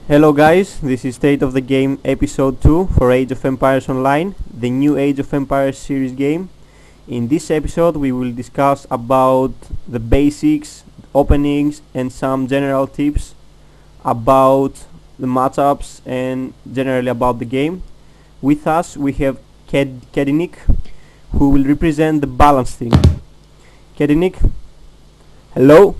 Hello guys, this is State of the Game episode 2 for Age of Empires Online, the new Age of Empires series game. In this episode we will discuss about the basics, openings and some general tips about the matchups and generally about the game. With us we have Kedinik, who will represent the balance team. Kedinik, hello.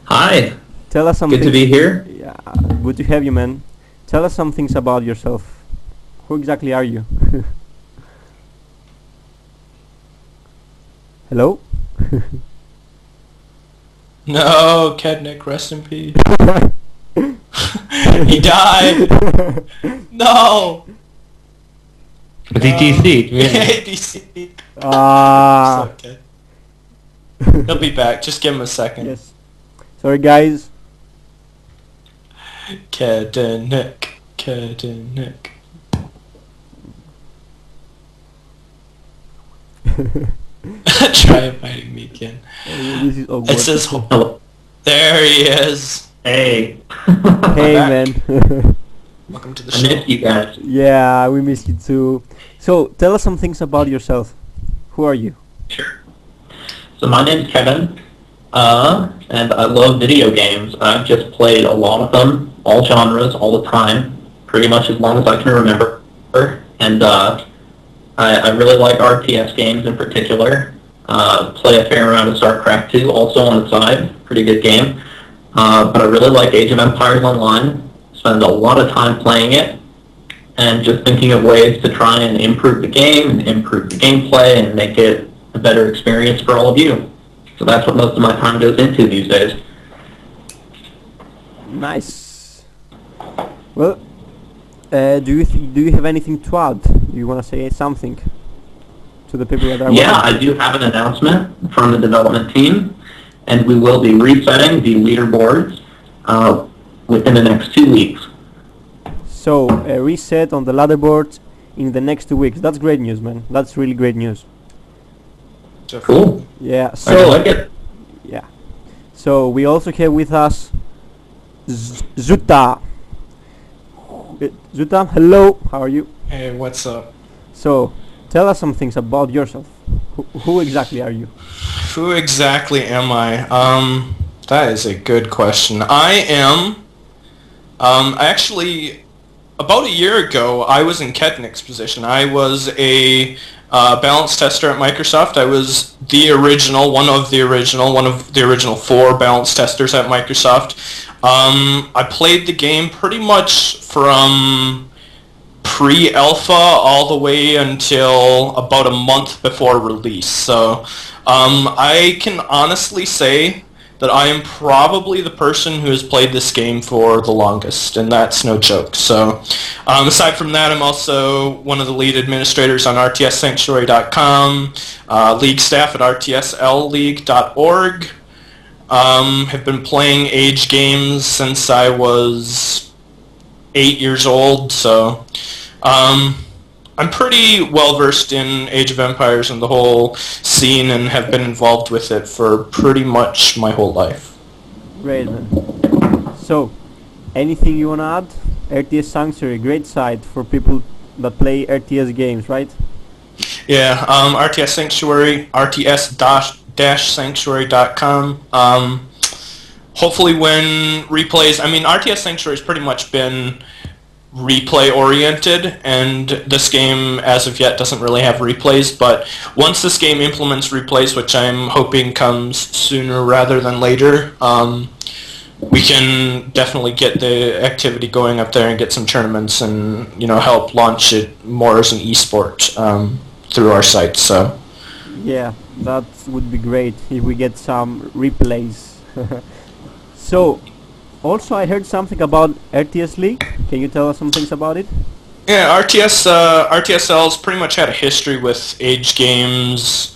Hi. Tell us something. Good to be here. Yeah, good to have you, man. Tell us some things about yourself. Who exactly are you? Hello? No, Kedinik, rest in peace. He died. No. Was he DC'd? Yeah, DC. Ah. Okay. He'll be back. Just give him a second. Yes. Sorry, guys. Kedinik. Try inviting me again. This is awkward. It says, Hello. there he is. Hey. Hey, back. man. Welcome to the I show. missed you guys. Yeah, we miss you too. So, tell us some things about yourself. Who are you? Sure. So my name's Kevin, and I love video games. I've just played a lot of them, all genres, all the time, pretty much as long as I can remember. And I really like RTS games in particular. Play a fair amount of StarCraft 2 also on the side, pretty good game. But I really like Age of Empires Online. Spend a lot of time playing it, and just thinking of ways to try and improve the game, and improve the gameplay, and make it a better experience for all of you. So that's what most of my time goes into these days. Nice. Well, do you have anything to add? Do you want to say something to the people that are Yeah, watching? I do have an announcement from the development team, and we will be resetting the leaderboards within the next 2 weeks. So, a reset on the leaderboard in the next 2 weeks. That's great news, man. That's really great news. Cool. Yeah. I So, like it. yeah. So we also have with us Zuta. Zuta, hello. How are you? Hey, what's up? So, tell us some things about yourself. Who exactly are you? Who exactly am I? That is a good question. I actually, about a year ago, I was in Kedinik's position. I was a balance tester at Microsoft. I was one of the original 4 balance testers at Microsoft. I played the game pretty much from pre-alpha all the way until about a month before release. So I can honestly say that I am probably the person who has played this game for the longest, and that's no joke. So aside from that, I'm also one of the lead administrators on rtssanctuary.com, league staff at rtslleague.org. Have been playing Age games since I was 8 years old, so I'm pretty well versed in Age of Empires and the whole scene, and have been involved with it for pretty much my whole life. Great, man. So, anything you wanna add? RTS Sanctuary, great site for people that play RTS games, right? Yeah, RTS Sanctuary, rts-sanctuary.com. Hopefully when replays, RTS Sanctuary has pretty much been replay oriented, and this game as of yet doesn't really have replays, but once this game implements replays, which I'm hoping comes sooner rather than later, we can definitely get the activity going up there and get some tournaments and help launch it more as an esport through our site. So Yeah, that would be great if we get some replays. So, also I heard something about RTS League. Can you tell us some things about it? yeah, RTSL's pretty much had a history with Age games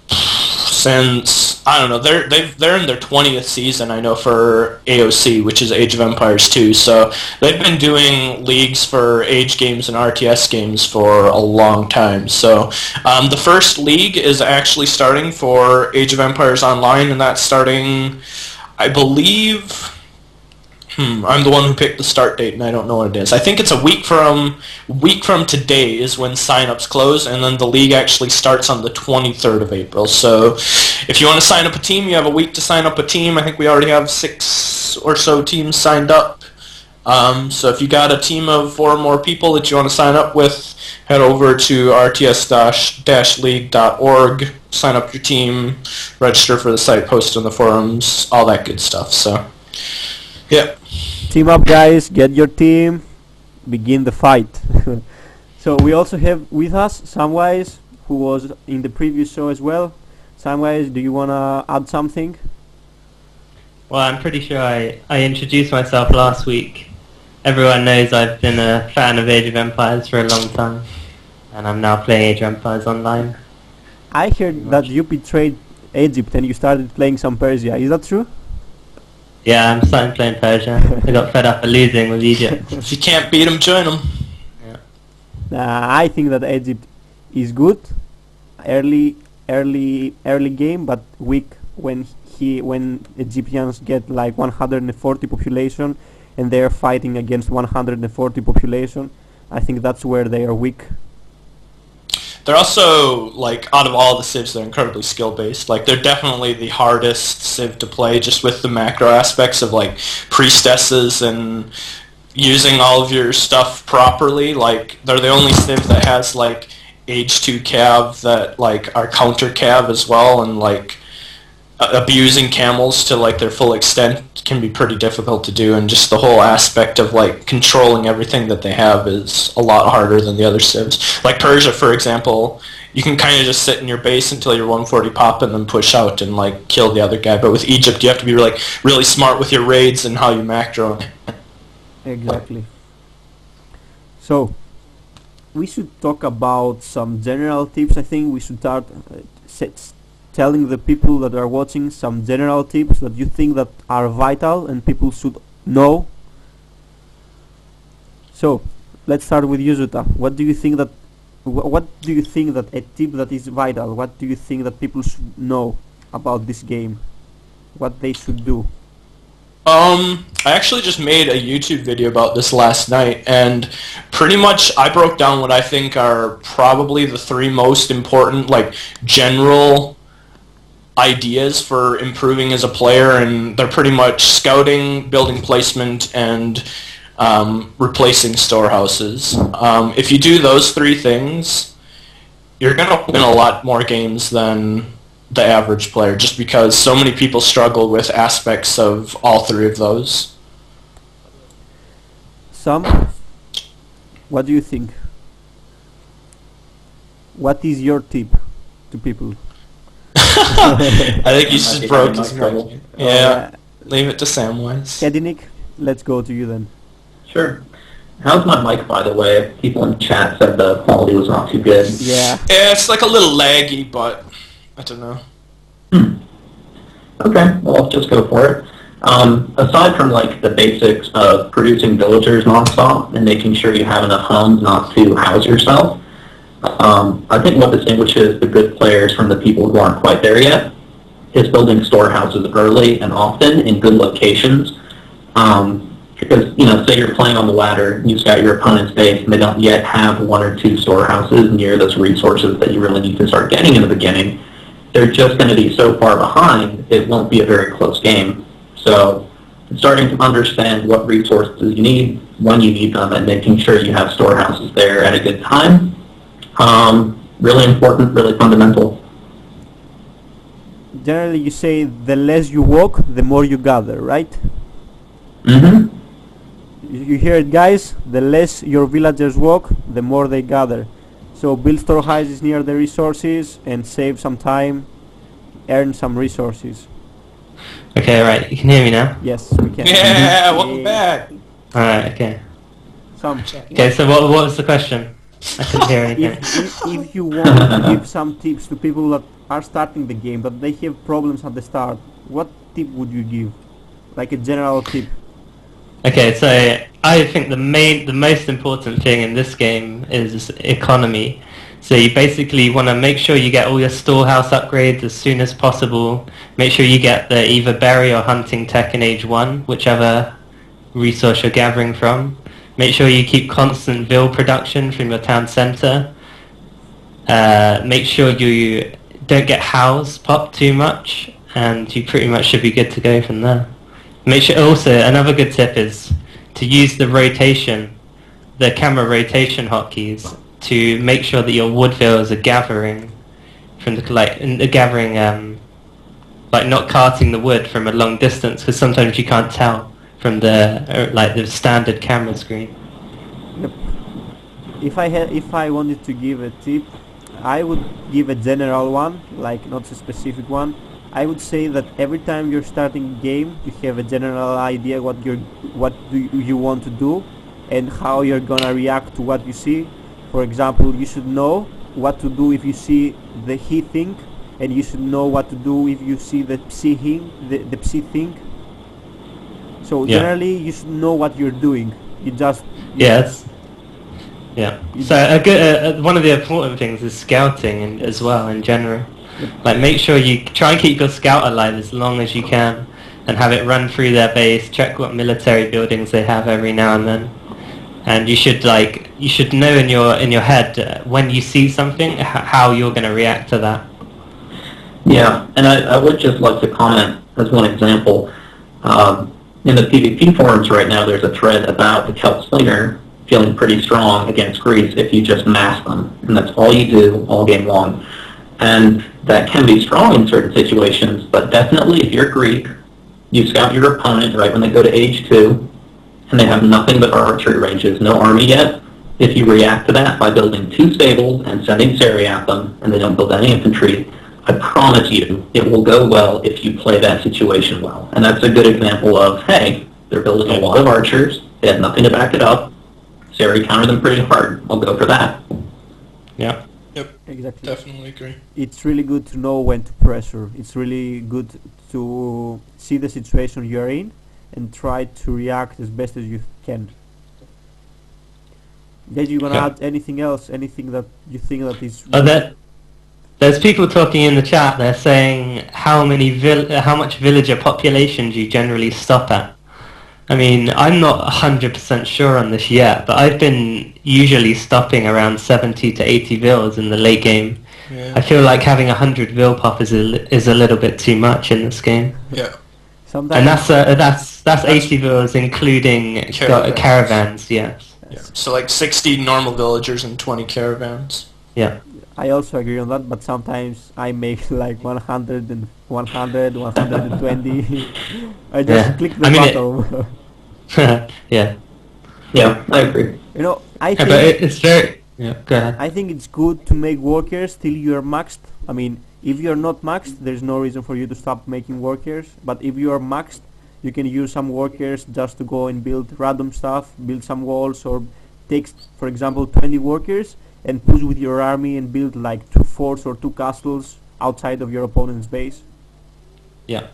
since, I don't know, they're in their 20th season, I know, for AOC, which is Age of Empires 2. So they've been doing leagues for Age games and RTS games for a long time. So the first league is actually starting for Age of Empires Online, and that's starting, I believe, I'm the one who picked the start date, and I don't know what it is. I think it's a week from today is when sign-ups close, and then the league actually starts on the 23rd of April. So if you want to sign up a team, you have a week to sign up a team. I think we already have 6 or so teams signed up. So if you got a team of 4 or more people that you want to sign up with, head over to rts-league.org, sign up your team, register for the site, post on the forums, all that good stuff. So, yeah. Team up, guys. Get your team. Begin the fight. So we also have with us Samwise, who was in the previous show as well. Samwise, do you want to add something? Well, I'm pretty sure I introduced myself last week. Everyone knows I've been a fan of Age of Empires for a long time, and I'm now playing Age of Empires online. I heard that you betrayed Egypt and you started playing some Persia. Is that true? Yeah, I'm starting playing Persia. I got fed up of losing with Egypt. If you can't beat them, join them. I think that Egypt is good, early game, but weak when Egyptians get like 140 population and they're fighting against 140 population. I think that's where they are weak. They're also, like, out of all the civs, they're incredibly skill-based. Like, they're definitely the hardest civ to play, just with the macro aspects of, like, priestesses and using all of your stuff properly. Like, they're the only civ that has, like, age 2 cav that, like, are counter cav as well, and, like, abusing camels to like their full extent can be pretty difficult to do, and just the whole aspect of like controlling everything that they have is a lot harder than the other civs. Like Persia, for example, you can kind of just sit in your base until you're 140 pop and then push out and like kill the other guy. But with Egypt, you have to be like really smart with your raids and how you macro. Exactly. So we should talk about some general tips. I think we should start telling the people that are watching some general tips that you think that are vital and people should know. So let's start with you, Zuta. What do you think that a tip that is vital? What do you think that people should know about this game? What they should do? I actually just made a YouTube video about this last night, and pretty much I broke down what I think are probably the 3 most important like general ideas for improving as a player, and they're pretty much scouting, building placement, and replacing storehouses. If you do those 3 things, you're going to win a lot more games than the average player, just because so many people struggle with aspects of all 3 of those. Sam, what do you think? What is your tip to people? I think he just broke his mic. Yeah, leave it to Samwise. Kedinik, let's go to you then. Sure. How's my mic, by the way? People in chat said the quality was not too good. Yeah. Yeah, it's like a little laggy, but I don't know. Okay, well, I'll just go for it. Aside from like the basics of producing villagers nonstop and making sure you have enough homes not to house yourself, I think what distinguishes the good players from the people who aren't quite there yet is building storehouses early and often in good locations. Because, say you're playing on the ladder, you scout your opponent's base, and they don't yet have 1 or 2 storehouses near those resources that you really need to start getting in the beginning. They're just going to be so far behind, it won't be a very close game. So starting to understand what resources you need, when you need them, and making sure you have storehouses there at a good time, really important, really fundamental. Generally, you say the less you walk, the more you gather, right? Mm-hmm. You hear it, guys? The less your villagers walk, the more they gather. So build storehouses near the resources and save some time, earn some resources. Okay, right. You can hear me now? Yes, we can. Yeah, welcome back. Alright, okay. Okay, so what was the question? I couldn't hear anything. If you want to give some tips to people that are starting the game, but they have problems at the start, what tip would you give? Like a general tip. Okay, so I think the most important thing in this game is economy. So you basically want to make sure you get all your storehouse upgrades as soon as possible. Make sure you get the either berry or hunting tech in age 1, whichever resource you're gathering from. Make sure you keep constant vil production from your town center. Make sure you don't get house popped too much, and you pretty much should be good to go from there. Make sure also, another good tip is to use the camera rotation hotkeys to make sure that your wood villas are gathering from not carting the wood from a long distance, because sometimes you can't tell from the standard camera screen. Yep. If I wanted to give a tip, I would give a general one, like not a specific one. I would say that every time you're starting a game, you have a general idea what do you want to do and how you're gonna react to what you see. For example, you should know what to do if you see the he thing, and you should know what to do if you see the psi thing. So generally, you should know what you're doing. Yes. Yeah. So a good one of the important things is scouting as well in general. Like make sure you try and keep your scout alive as long as you can, and have it run through their base. Check what military buildings they have every now and then, and you should know in your head when you see something how you're going to react to that. Yeah, and I would just like to comment as one example. In the PvP forums right now, there's a thread about the Celt Slinger feeling pretty strong against Greece if you just mass them, and that's all you do all game long. And that can be strong in certain situations, but definitely if you're Greek, you scout your opponent right when they go to age 2, and they have nothing but archery ranges, no army yet. If you react to that by building 2 stables and sending Sari at them, and they don't build any infantry, I promise you it will go well if you play that situation well. And that's a good example of, hey, they're building a lot of archers, they have nothing to back it up, Sari countered them pretty hard, I'll go for that. Yep, Exactly. definitely agree. It's really good to know when to pressure. It's really good to see the situation you're in and try to react as best as you can. Guys, you gonna add anything else? Anything that you think that is? There's people talking in the chat. They're saying how much villager population do you generally stop at? I mean, I'm not 100% sure on this yet, but I've been usually stopping around 70 to 80 vills in the late game. Yeah. I feel like having 100 vil pop is a little bit too much in this game. Yeah. Sometimes And that's 80 vills including caravans, yes. Yeah. So like 60 normal villagers and 20 caravans. Yeah. I also agree on that, but sometimes I make like 100 and 100, 120. I just click the button. Yeah. Yeah, I agree. You know, I But think it's very... Yeah, go ahead. I think it's good to make workers till you're maxed. I mean, if you're not maxed, there's no reason for you to stop making workers. But if you are maxed, you can use some workers just to go and build random stuff, build some walls, or take, for example, 20 workers and push with your army and build like 2 forts or 2 castles outside of your opponent's base. Yeah.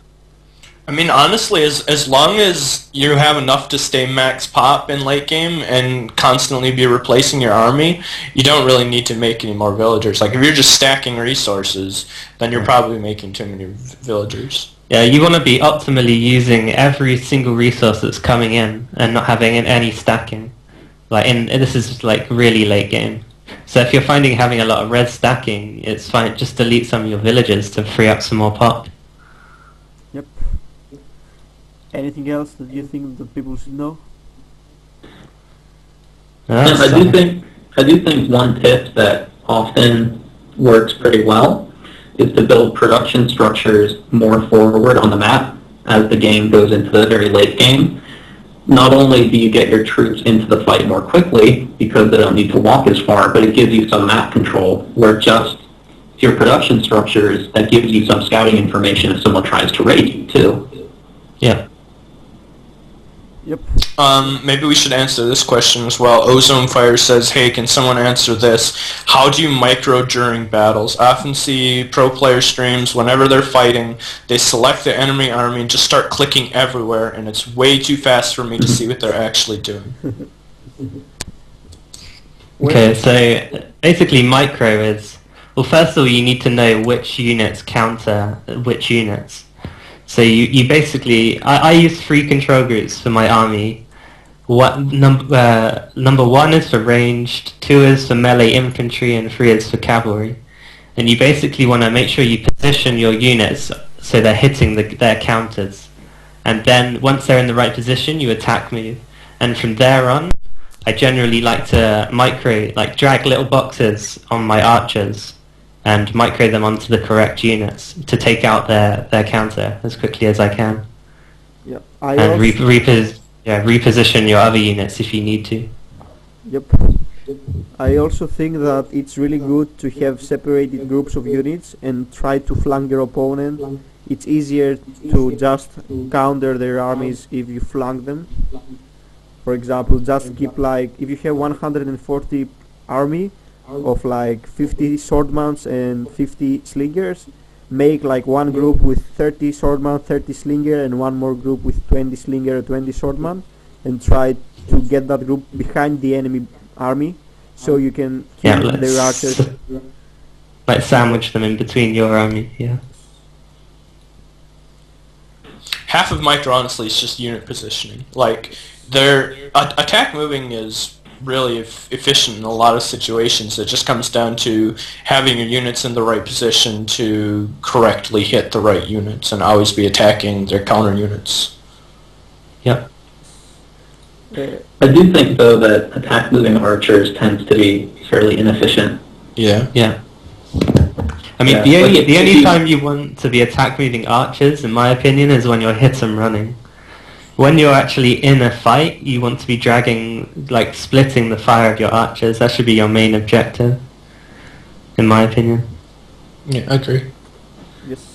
I mean, honestly, as long as you have enough to stay max pop in late game and constantly be replacing your army, you don't really need to make any more villagers. Like, if you're just stacking resources, then you're probably making too many villagers. Yeah, you want to be optimally using every single resource that's coming in and not having any stacking. This is like really late game. So if you're finding having a lot of red stacking, it's fine. Just delete some of your villagers to free up some more pop. Yep. Anything else that you think that people should know? I do think one tip that often works pretty well is to build production structures more forward on the map as the game goes into the very late game. Not only do you get your troops into the fight more quickly because they don't need to walk as far, but it gives you some map control where just your production structures, that gives you some scouting information if someone tries to raid you too. Yeah. Yep. Maybe we should answer this question as well. Ozone Fire says, hey, can someone answer this? How do you micro during battles? I often see pro player streams, whenever they're fighting, they select the enemy army and just start clicking everywhere, and it's way too fast for me to see what they're actually doing. Okay, so basically micro is... Well, first of all, you need to know which units counter which units. So you basically... I use 3 control groups for my army, Number 1 is for ranged, 2 is for melee infantry, and 3 is for cavalry. And you basically want to make sure you position your units so they're hitting their counters. And then once they're in the right position, you attack move. And from there on, I generally like to drag little boxes on my archers and micro them onto the correct units to take out their counter as quickly as I can. Yeah, And reposition your other units if you need to. Yep. I also think that it's really good to have separated groups of units and try to flank your opponent. It's easier to just counter their armies if you flank them. For example, just keep if you have 140 army of 50 swordmans and 50 slingers, make one group with 30 swordman, 30 slinger, and one more group with 20 slinger, 20 swordman, and try to get that group behind the enemy army so you can kill their archers. Sandwich them in between your army, yeah. Half of micro, honestly, is just unit positioning. Their attack moving is really efficient in a lot of situations. It just comes down to having your units in the right position to correctly hit the right units and always be attacking their counter units. Yep. I do think, though, that attack moving archers tends to be fairly inefficient. Yeah. Yeah. I mean, the only time you want to be attack moving archers, in my opinion, is when you're hit and running. When you're actually in a fight, you want to be dragging, splitting the fire of your archers. That should be your main objective, in my opinion. Yeah, I agree. Yes.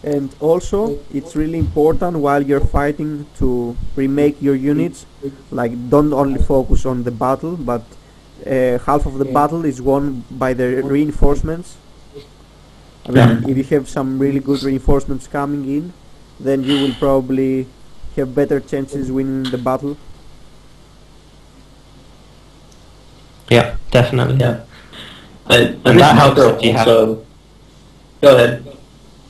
And also, it's really important while you're fighting to remake your units. Don't only focus on the battle, but half of the battle is won by the reinforcements. I mean, if you have some really good reinforcements coming in, then you will probably have better chances winning the battle. Yeah, definitely. Yeah. And that helps if you have... Go ahead.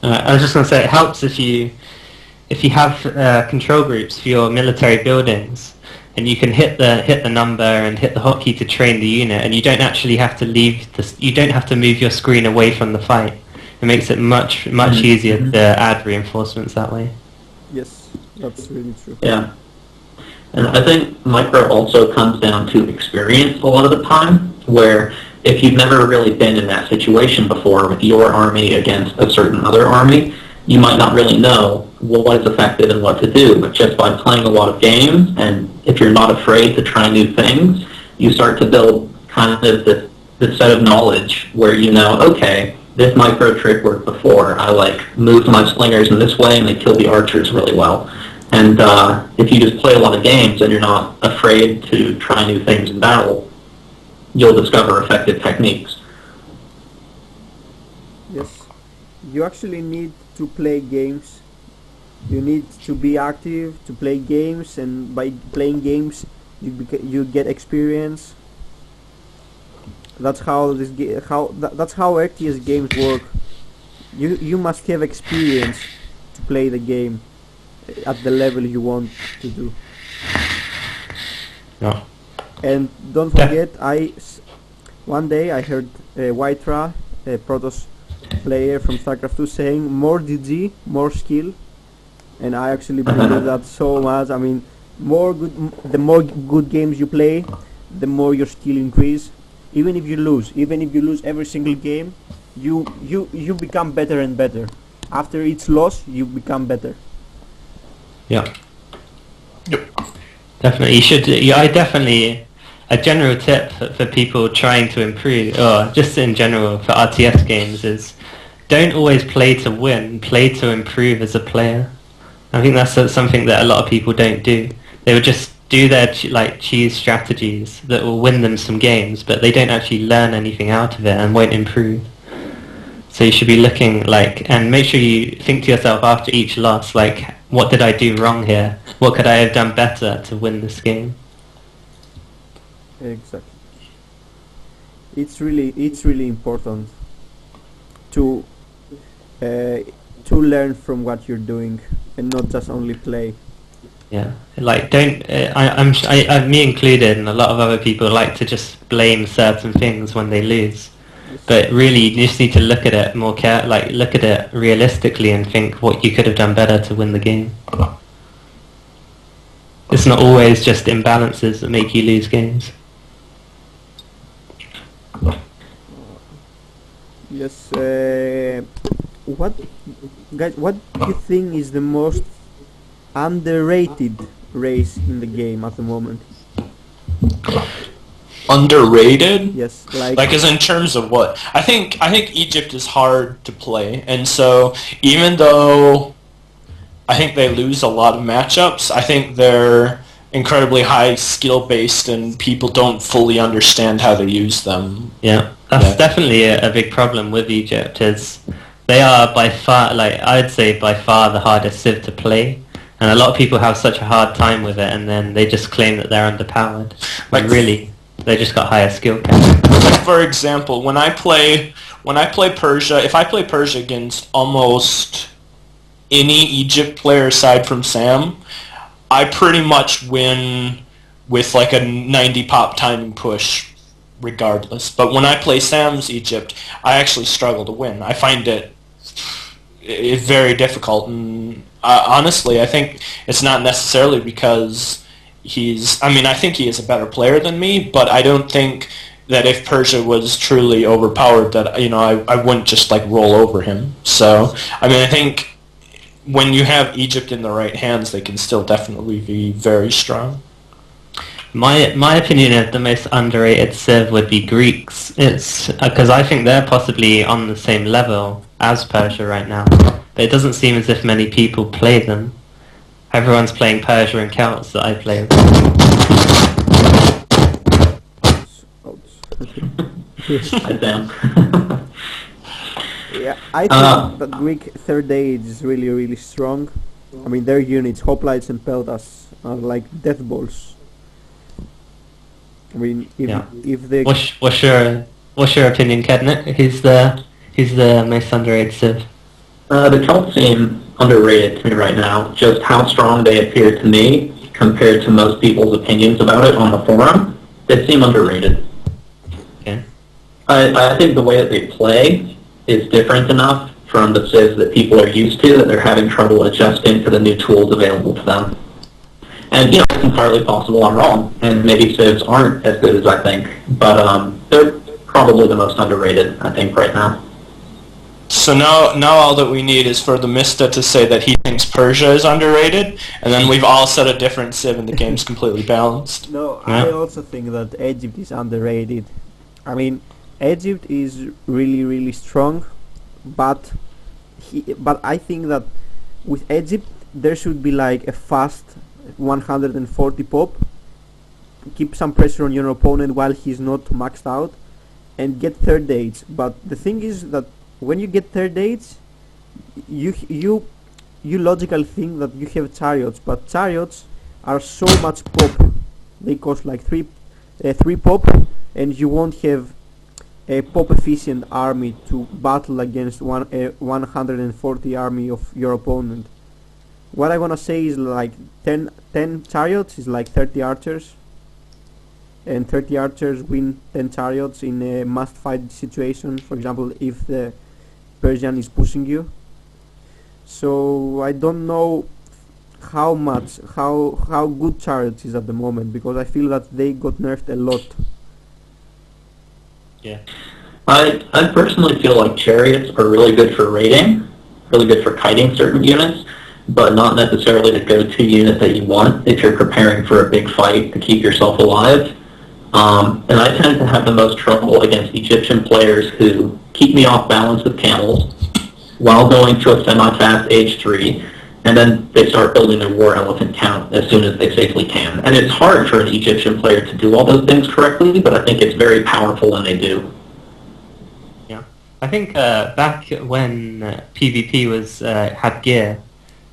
I was just going to say, it helps if you have control groups for your military buildings, and you can hit the number and hit the hotkey to train the unit, and you don't actually have to you don't have to move your screen away from the fight. It makes it much easier to add reinforcements that way. Yes, that's really true. Yeah. And I think micro also comes down to experience a lot of the time, where if you've never really been in that situation before with your army against a certain other army, you might not really know what is effective and what to do. But just by playing a lot of games, and if you're not afraid to try new things, you start to build kind of this set of knowledge where you know, okay, this micro trick worked before. I moved my slingers in this way and they kill the archers really well. And if you just play a lot of games and you're not afraid to try new things in battle, you'll discover effective techniques. Yes. You actually need to play games. You need to be active to play games, and by playing games you get experience. That's how that's how RTS games work. You must have experience to play the game at the level you want to do. Yeah. And don't forget, one day I heard Whitera, a Protoss player from StarCraft 2, saying more DG, more skill, and I actually believe that so much. I mean, the more good games you play, the more your skill increase. Even if you lose every single game, you become better and better. After each loss, you become better. Yeah. Yep. Definitely, you should. A general tip for people trying to improve, or just in general for RTS games, is don't always play to win. Play to improve as a player. I think that's something that a lot of people don't do. They would just do their cheese strategies that will win them some games, but they don't actually learn anything out of it and won't improve. So you should be looking and make sure you think to yourself after each loss, what did I do wrong here? What could I have done better to win this game? Exactly. It's really important to learn from what you're doing and not just only play. Yeah, like don't me included, and a lot of other people like to just blame certain things when they lose. But really, you just need to look at it more look at it realistically and think what you could have done better to win the game. It's not always just imbalances that make you lose games. Yes. What do you think is the most underrated race in the game at the moment? Underrated? Yes, Like as in terms of what? I think Egypt is hard to play, and so even though I think they lose a lot of matchups, I think they're incredibly high skill based and people don't fully understand how to use them. Yeah, that's definitely a big problem with Egypt. Is they are by far, I'd say by far the hardest civ to play, and a lot of people have such a hard time with it, and then they just claim that they're underpowered. Like really, they just got higher skill cap. Like for example, when I play Persia, if I play Persia against almost any Egypt player aside from Sam, I pretty much win with like a 90 pop timing push regardless. But when I play Sam's Egypt, I actually struggle to win. I find it very difficult, and honestly, I think it's not necessarily because I think he is a better player than me, but I don't think that if Persia was truly overpowered that, I wouldn't just like roll over him. So, I think when you have Egypt in the right hands, they can still definitely be very strong. My opinion of the most underrated civ would be Greeks. It's because I think they're possibly on the same level as Persia right now, but it doesn't seem as if many people play them. Everyone's playing Persia and Celts that I play with. Yeah, I think that Greek third age is really, really strong. I mean, their units, hoplites and peltas, are like death balls. I mean, if they... What's your opinion, Kedinik? Who's the most underrated civ? The Celts seem underrated to me right now. Just how strong they appear to me compared to most people's opinions about it on the forum, they seem underrated. Okay. I think the way that they play is different enough from the civs that people are used to that they're having trouble adjusting to the new tools available to them. And, it's entirely possible I'm wrong, and maybe civs aren't as good as I think, but they're probably the most underrated, I think, right now. So now all that we need is for TheMistaa to say that he thinks Persia is underrated, and then we've all said a different civ and the game's completely balanced. No, I also think that Egypt is underrated. I mean, Egypt is really, really strong, but I think that with Egypt there should be like a fast 140 pop, keep some pressure on your opponent while he's not maxed out, and get third age. But the thing is that when you get third age, you logically think that you have chariots, but chariots are so much pop. They cost like 3 pop, and you won't have a pop efficient army to battle against 140 army of your opponent. What I wanna say is like 10 chariots is like 30 archers, and 30 archers win 10 chariots in a must fight situation. For example, if the Persian is pushing you. So I don't know how good chariots is at the moment, because I feel that they got nerfed a lot. Yeah. I personally feel like chariots are really good for raiding, really good for kiting certain units, but not necessarily the go-to unit that you want if you're preparing for a big fight to keep yourself alive. And I tend to have the most trouble against Egyptian players who keep me off balance with camels while going to a semi-fast age 3, and then they start building their war elephant count as soon as they safely can. And it's hard for an Egyptian player to do all those things correctly, but I think it's very powerful when they do. Yeah, I think back when PvP was had gear,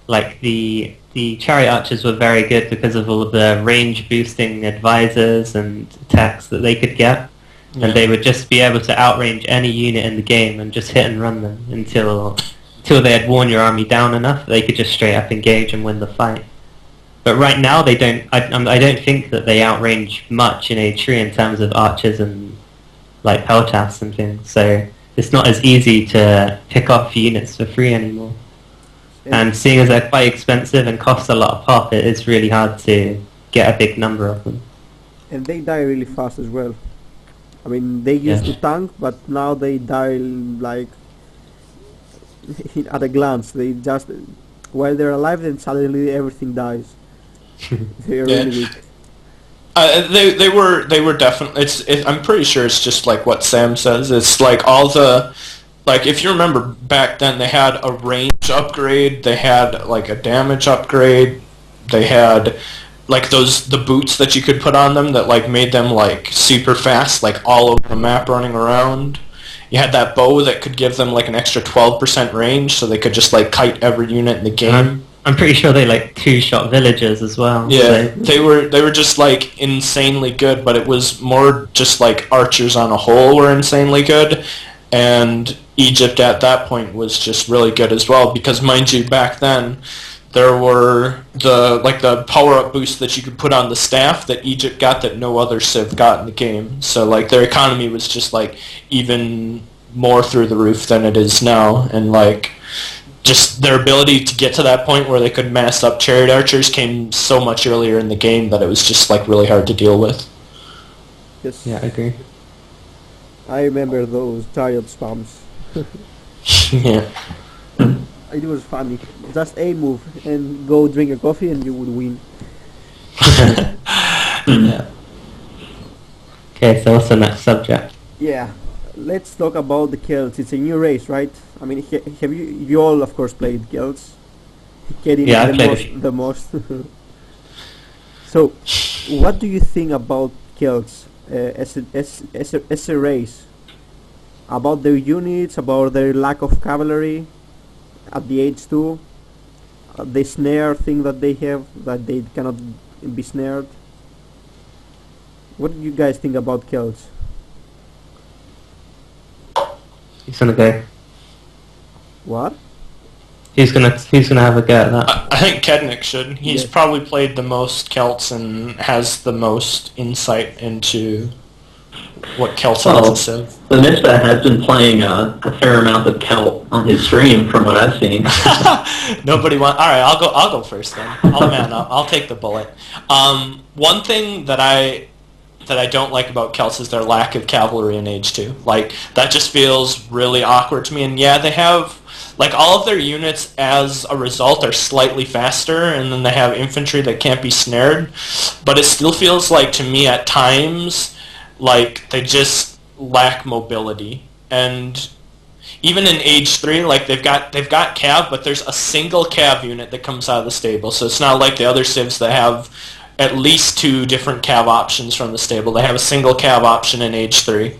like the chariot archers were very good because of all of the range boosting advisors and attacks that they could get. Yeah. And they would just be able to outrange any unit in the game and just hit and run them until they had worn your army down enough they could just straight up engage and win the fight. But right now they don't. I don't think that they outrange much in Age 3 in terms of archers and like peltasts and things. So it's not as easy to pick off units for free anymore. And seeing as they're quite expensive and cost a lot of pop, it is really hard to get a big number of them. And they die really fast as well. I mean, they used to tank, but now they die like at a glance. They just, while they're alive, then suddenly everything dies. They're really weak. They were definitely. I'm pretty sure it's just like what Sam says. It's like all the, like if you remember back then, they had a range upgrade, they had like a damage upgrade, they had like the boots that you could put on them that like made them like super fast, like all over the map running around. You had that bow that could give them like an extra 12% range, so they could just like kite every unit in the game. I'm pretty sure they like two-shot villagers as well. Yeah, so. they were just like insanely good, but it was more just like archers on a whole were insanely good, and Egypt at that point was just really good as well, because mind you, back then there were the power-up boosts that you could put on the staff that Egypt got that no other civ got in the game. So like their economy was just like even more through the roof than it is now, and like just their ability to get to that point where they could mass up chariot archers came so much earlier in the game that it was just like really hard to deal with. Yes. Yeah, I agree. I remember those chariot spams. Yeah. It was funny. Just a move and go drink a coffee and you would win. Yeah. Okay, so what's the next subject? Yeah, let's talk about the Celts. It's a new race, right? I mean, have you all of course played Celts? Kedinik Yeah, I played the most. So, what do you think about Celts as a race? About their units, about their lack of cavalry at the Age 2, the snare thing that they have, that they cannot be snared. What do you guys think about Celts? Who's gonna go? What? Who's gonna have a go at that? I think Kedinik should. He's probably played the most Celts and has the most insight into what Celts are as a civ. TheMistaa has been playing a fair amount of Celt on his stream, from what I've seen. Nobody want. All right, I'll go first then. I'll man up. I'll take the bullet. One thing that I don't like about Celts is their lack of cavalry in Age 2. Like that just feels really awkward to me. And yeah, they have like all of their units as a result are slightly faster, and then they have infantry that can't be snared. But it still feels like to me at times like they just lack mobility. And even in Age 3, like they've got cav, but there's a single cav unit that comes out of the stable. So it's not like the other civs that have at least 2 different cav options from the stable. They have a single cav option in Age 3.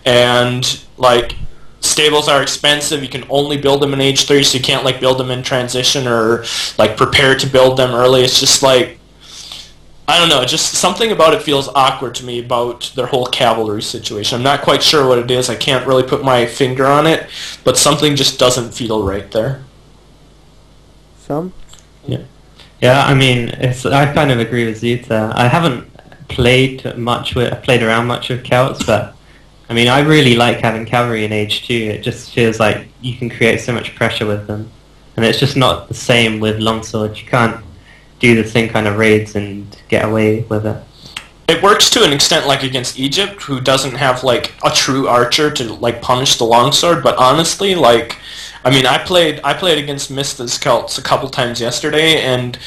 And like stables are expensive. You can only build them in Age 3, so you can't like build them in transition or like prepare to build them early. It's just like, I don't know, just something about it feels awkward to me about their whole cavalry situation. I'm not quite sure what it is. I can't really put my finger on it, but something just doesn't feel right there. Some? Yeah. Yeah, I mean, I kind of agree with Zuta. I haven't played around much with Celts, but I mean, I really like having cavalry in Age 2. It just feels like you can create so much pressure with them, and it's just not the same with longsword. You can't do the same kind of raids and get away with it. It works to an extent like against Egypt, who doesn't have like a true archer to like punish the longsword, but honestly, like, I mean, I played against Mistaa's Celts a couple times yesterday, and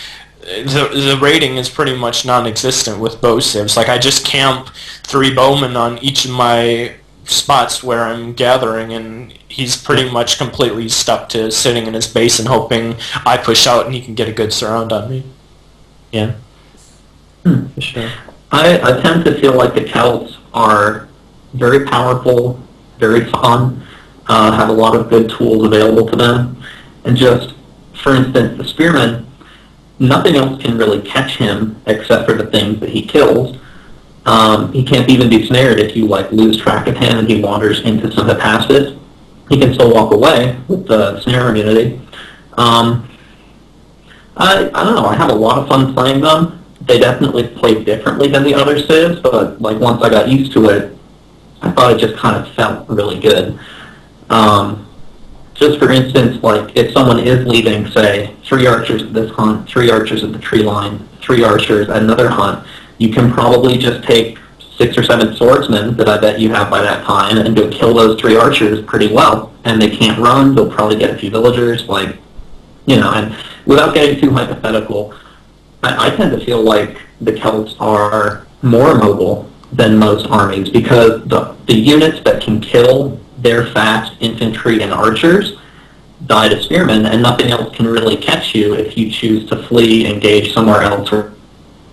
the rating is pretty much non-existent with bow civs. Like, I just camp 3 bowmen on each of my spots where I'm gathering, and he's pretty much completely stuck to sitting in his base and hoping I push out and he can get a good surround on me. Yeah, for sure. I tend to feel like the Celts are very powerful, very fun, have a lot of good tools available to them, and just, for instance, the Spearman, nothing else can really catch him except for the things that he kills. He can't even be snared if you like lose track of him and he wanders into some passes. He can still walk away with the snare immunity. I don't know, I had a lot of fun playing them. They definitely play differently than the other civs, but like once I got used to it, I thought it just kind of felt really good. Just for instance, like if someone is leaving, say, 3 archers at this hunt, 3 archers at the tree line, 3 archers at another hunt, you can probably just take 6 or 7 swordsmen that I bet you have by that time and go kill those 3 archers pretty well. And they can't run, they'll probably get a few villagers, like, you know, and without getting too hypothetical, I tend to feel like the Celts are more mobile than most armies because the units that can kill their fast infantry and archers die to spearmen, and nothing else can really catch you if you choose to flee, engage somewhere else, or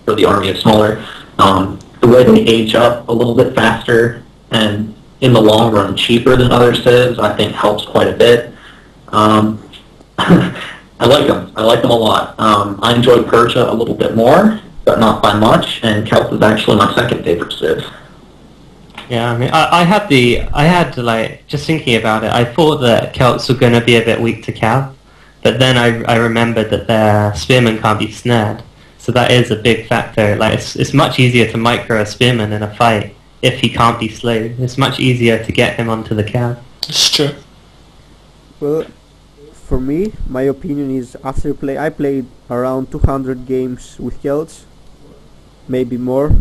the army is smaller. The way they age up a little bit faster and in the long run cheaper than other civs, I think helps quite a bit. I like them. I like them a lot. I enjoy Persia a little bit more, but not by much, and Celt is actually my second favorite civ. Yeah, I mean, I had like, just thinking about it, I thought that Celts were going to be a bit weak to cav, but then I remembered that their spearmen can't be snared, so that is a big factor. Like, it's much easier to micro a spearman in a fight if he can't be slowed. It's much easier to get him onto the cav. It's true. Well, for me, my opinion is I played around 200 games with Celts, maybe more.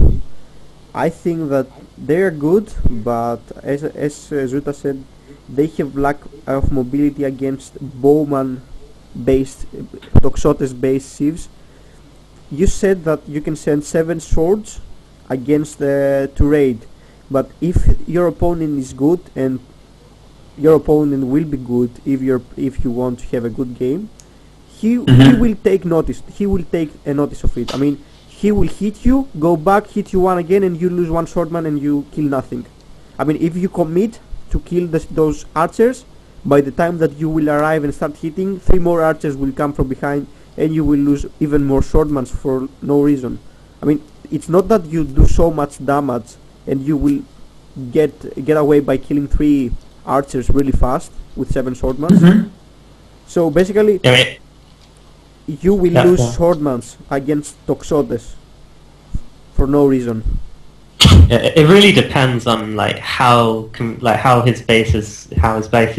I think that they're good, but as Zuta said, they have lack of mobility against bowman-based, Toxotes-based civs. You said that you can send 7 swords against to raid, but if your opponent is good, and your opponent will be good if you want to have a good game, he will take notice. He will take a notice of it. I mean, he will hit you, go back, hit you one again, and you lose 1 swordman and you kill nothing. I mean, if you commit to kill those archers, by the time that you will arrive and start hitting, 3 more archers will come from behind, and you will lose even more swordmans for no reason. I mean, it's not that you do so much damage and you will get away by killing 3 archers really fast with 7 swordmans. So basically, you will lose swordmans against Toxotes for no reason. It really depends on like how his base is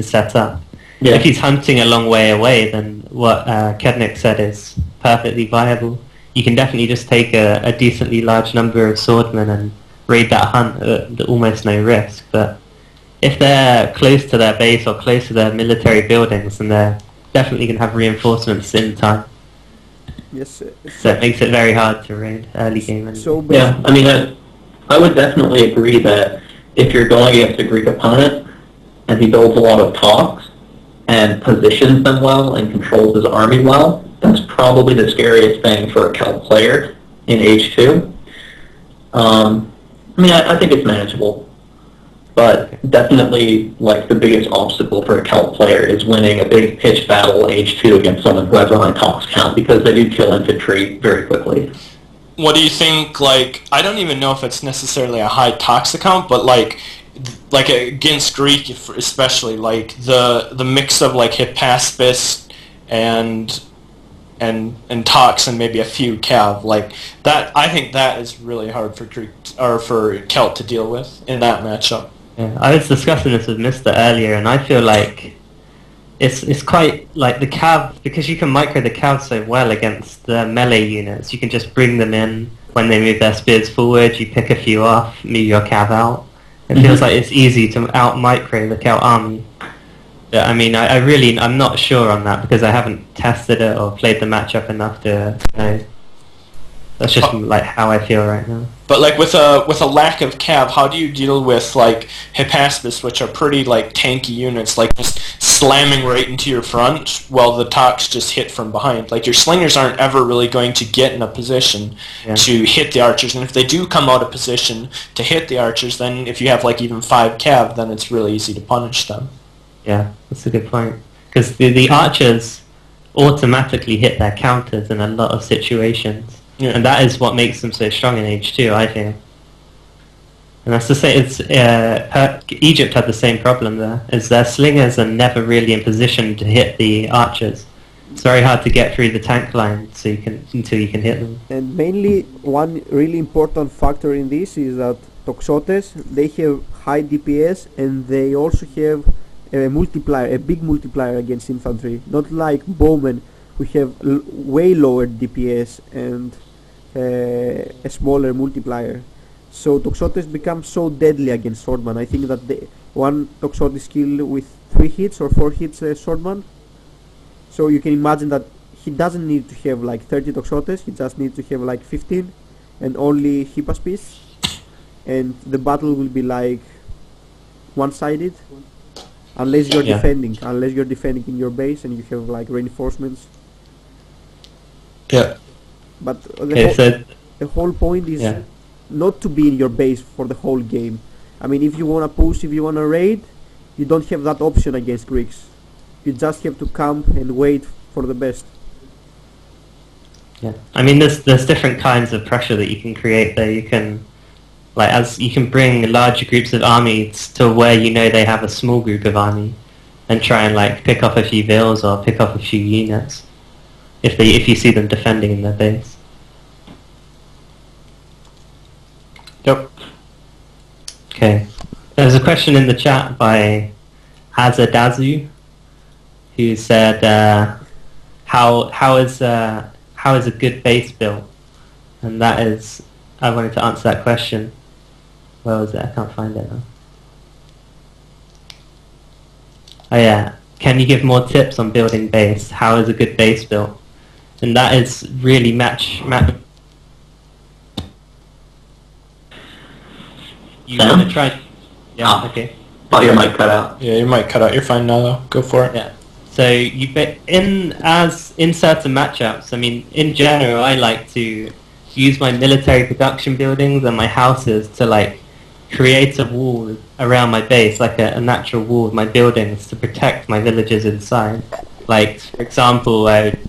set up. Yeah. If he's hunting a long way away, then what Kedinik said is perfectly viable. You can definitely just take a decently large number of swordmen and raid that hunt at almost no risk. But if they're close to their base or close to their military buildings, then they're definitely going to have reinforcements in time. Yes. So it makes it very hard to raid early game. So yeah, I mean, I would definitely agree that if you're going against a Greek opponent and he builds a lot of talks and positions them well and controls his army well, that's probably the scariest thing for a Celt player in H2. I mean, I think it's manageable. But definitely, like, the biggest obstacle for a Celt player is winning a big pitched battle H2 against someone who has a high tox count, because they do kill infantry very quickly. What do you think, like, I don't even know if it's necessarily a high tox count, but like against Greek especially, like, the mix of, like, Hippaspis and tox and maybe a few cav, like, that, I think that is really hard for Greek, or for Celt to deal with in that matchup. Yeah, I was discussing this with Mr. earlier, and I feel like it's quite like the cav, because you can micro the cav so well against the melee units. You can just bring them in when they move their spears forward. You pick a few off, move your cav out. It feels like it's easy to out micro the Celt army. But, I mean, I'm not sure on that because I haven't tested it or played the matchup enough to know. That's just like how I feel right now. But like with a lack of cav, how do you deal with like Hippaspis, which are pretty like tanky units, like just slamming right into your front while the tox just hit from behind? Like your slingers aren't ever really going to get in a position to hit the archers, and if they do come out of position to hit the archers, then if you have like even 5 cav, then it's really easy to punish them. Yeah, that's a good point. Because the archers automatically hit their counters in a lot of situations. Yeah. And that is what makes them so strong in H2, I think. And that's to say, Egypt had the same problem there, is their slingers are never really in position to hit the archers. It's very hard to get through the tank line until you can hit them. And mainly one really important factor in this is that Toxotes, they have high DPS and they also have a multiplier, a big multiplier against infantry. Not like bowmen who have way lower DPS and a smaller multiplier. So Toxotes becomes so deadly against swordman. I think that one Toxotes kill with 3 hits or 4 hits swordman. So you can imagine that he doesn't need to have like 30 Toxotes, he just needs to have like 15 and only Hypaspis, and the battle will be like one-sided unless you're defending in your base and you have like reinforcements. Yeah. But the whole point is not to be in your base for the whole game. I mean, if you wanna push, if you wanna raid, you don't have that option against Greeks. You just have to camp and wait for the best. Yeah, I mean, there's different kinds of pressure that you can create there. You can, you can bring larger groups of armies to where you know they have a small group of army, and try and like pick off a few vills or pick off a few units if you see them defending in their base. Yep. Okay. There's a question in the chat by Azadazu, who said, how is a good base built? And that is, I wanted to answer that question. Where was it? I can't find it now. Oh yeah, can you give more tips on building base? How is a good base built? And that is really match. You want to try? Yeah. Okay. Oh, your mic cut out. Yeah, your mic cut out. You're fine now, though. Go for it. Yeah. So in certain matchups, I mean, in general, I like to use my military production buildings and my houses to like create a wall around my base, like a natural wall of my buildings to protect my villages inside. Like, for example, I would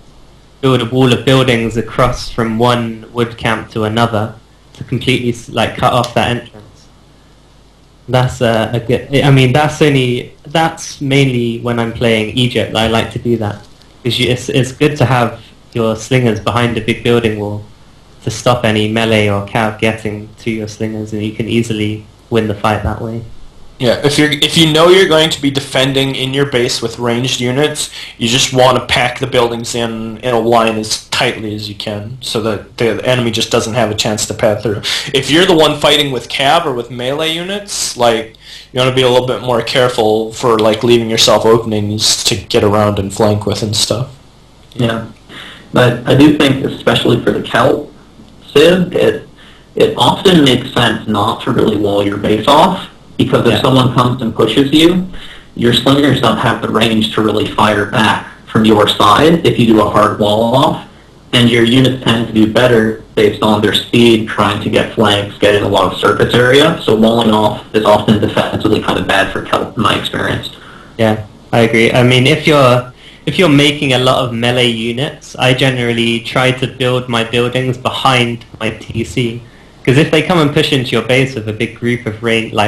build a wall of buildings across from one wood camp to another to completely like cut off that entrance. That's a good. I mean, that's mainly when I'm playing Egypt. I like to do that because it's good to have your slingers behind a big building wall to stop any melee or cav getting to your slingers, and you can easily win the fight that way. Yeah, if you know you're going to be defending in your base with ranged units, you just want to pack the buildings in a line as tightly as you can, so that the enemy just doesn't have a chance to pass through. If you're the one fighting with cav or with melee units, like, you want to be a little bit more careful for like leaving yourself openings to get around and flank with and stuff. Yeah, but I do think, especially for the Celt Civ, it often makes sense not to really wall your base off. Because if someone comes and pushes you, your slingers don't have the range to really fire back from your side if you do a hard wall off, and your units tend to do better based on their speed, trying to get flanks, getting a lot of surface area, so walling off is often defensively kind of bad for Celt in my experience. Yeah, I agree. I mean, if you're making a lot of melee units, I generally try to build my buildings behind my TC. Because if they come and push into your base with a big group of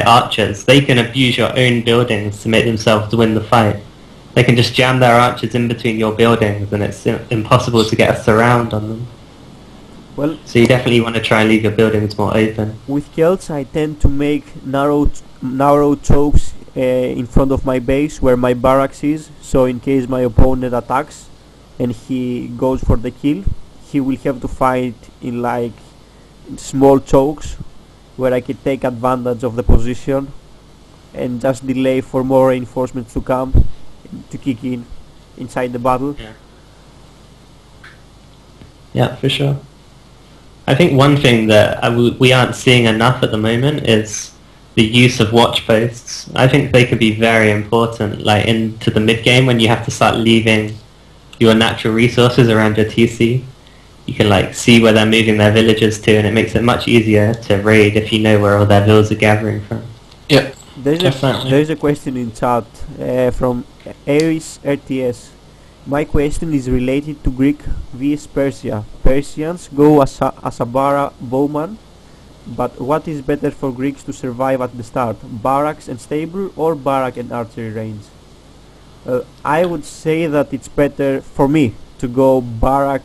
archers, they can abuse your own buildings to make themselves win the fight. They can just jam their archers in between your buildings, and it's impossible to get a surround on them. Well, so you definitely want to try and leave your buildings more open. With Celts, I tend to make narrow chokes in front of my base where my barracks is. So in case my opponent attacks and he goes for the kill, he will have to fight in like small chokes where I can take advantage of the position and just delay for more reinforcements to come to kick in inside the battle. Yeah, for sure. I think one thing that we aren't seeing enough at the moment is the use of watch posts. I think they could be very important, like into the mid game when you have to start leaving your natural resources around your TC. You can like see where they're moving their villages to, and it makes it much easier to raid if you know where all their villas are gathering from. Yeah, there's a question in chat from Aries RTS. My question is related to Greek vs Persia. Persians go as a bowman, but what is better for Greeks to survive at the start? Barracks and stable, or barrack and archery range? I would say that it's better for me to go barrack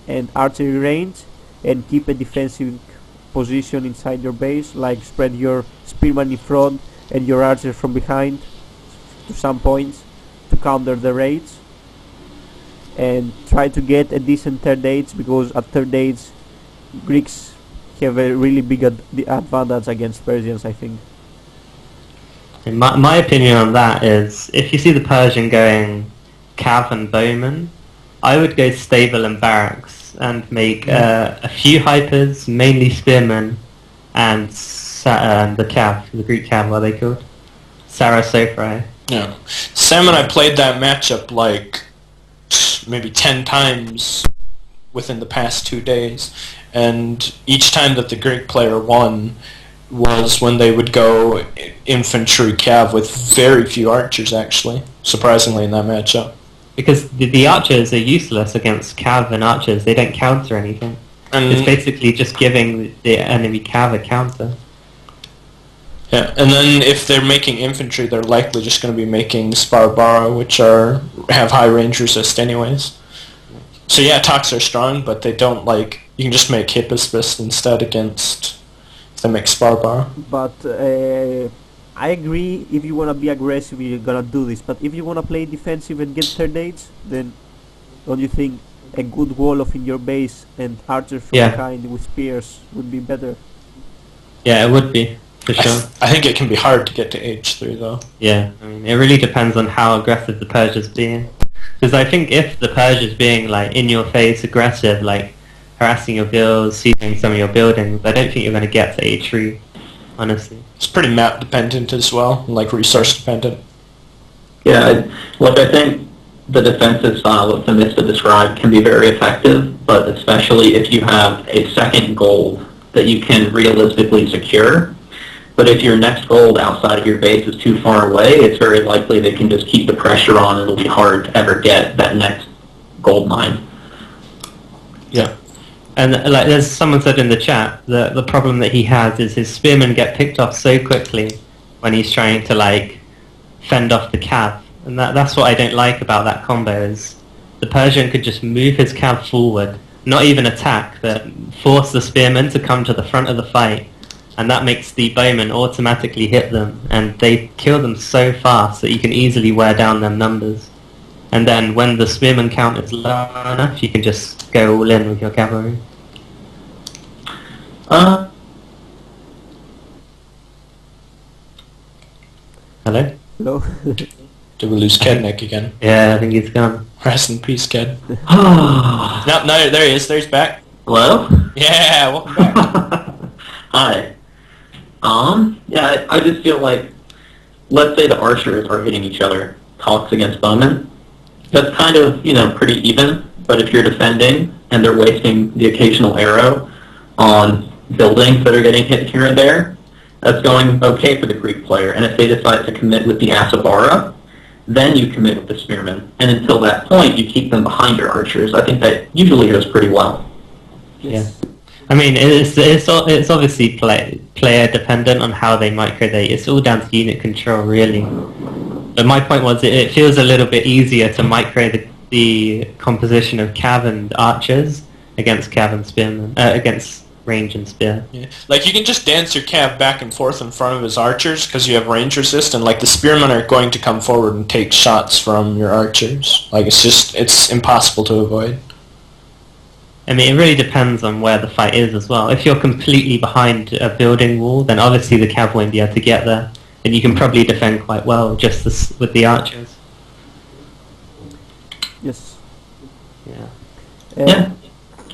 and archery range and keep a defensive position inside your base, like spread your spearman in front and your archer from behind to some points to counter the raids, and try to get a decent third age, because at third age Greeks have a really big advantage against Persians, I think. My opinion on that is, if you see the Persian going cav and bowman, I would go stable and barracks and make a few hypers, mainly spearmen, and the cav, the Greek cav, what are they called? Sarasophroi. Yeah. Sam and I played that matchup like maybe 10 times within the past 2 days, and each time that the Greek player won was when they would go infantry cav with very few archers, actually, surprisingly, in that matchup. Because the archers are useless against cav and archers. They don't counter anything. And it's basically just giving the enemy cav a counter. Yeah, and then if they're making infantry, they're likely just going to be making Sparbara, which have high range resist anyways. So yeah, attacks are strong, but they don't you can just make Hippospist instead against if they make Sparbara. But I agree, if you want to be aggressive, you're going to do this. But if you want to play defensive and get third age, then don't you think a good wall in your base and archers from behind with spears would be better? Yeah, it would be. For sure. I think it can be hard to get to H3 though. Yeah, I mean, it really depends on how aggressive the Persia's being. Because I think if the Persia's being in your face aggressive, harassing your builds, seizing some of your buildings, I don't think you're going to get to H3, honestly. It's pretty map dependent as well, resource dependent. Yeah, I think the defensive style that TheMistaa described can be very effective, but especially if you have a second gold that you can realistically secure. But if your next gold outside of your base is too far away, it's very likely they can just keep the pressure on, and it'll be hard to ever get that next gold mine. Yeah. And there's someone said in the chat that the problem that he has is his spearmen get picked off so quickly when he's trying to fend off the cav. And that's what I don't like about that combo, is the Persian could just move his cav forward, not even attack, but force the spearmen to come to the front of the fight. And that makes the bowmen automatically hit them, and they kill them so fast that you can easily wear down their numbers. And then when the spearman count is low enough, you can just go all in with your cavalry. Hello? Hello? Did we lose Kedinik again? Yeah, I think he's gone. Rest in peace, Ked. No, there he is. There he's back. Hello? Yeah, welcome back. Hi. Yeah, I just feel like, let's say the archers are hitting each other, talks against bowmen. That's kind of, pretty even, but if you're defending and they're wasting the occasional arrow on buildings that are getting hit here and there, that's going okay for the Greek player. And if they decide to commit with the Asabara, then you commit with the spearmen. And until that point, you keep them behind your archers. I think that usually goes pretty well. Yeah. I mean, it's obviously player dependent on how they microdate. It's all down to unit control, really. But my point was, it feels a little bit easier to micro the composition of cav and archers against cav and spearmen, against range and spear. Yeah. You can just dance your cav back and forth in front of his archers because you have range resist, and the spearmen are going to come forward and take shots from your archers. It's impossible to avoid. I mean, it really depends on where the fight is as well. If you're completely behind a building wall, then obviously the cav won't be able to get there. And you can probably defend quite well just with the archers. Yes. Yeah. Yeah.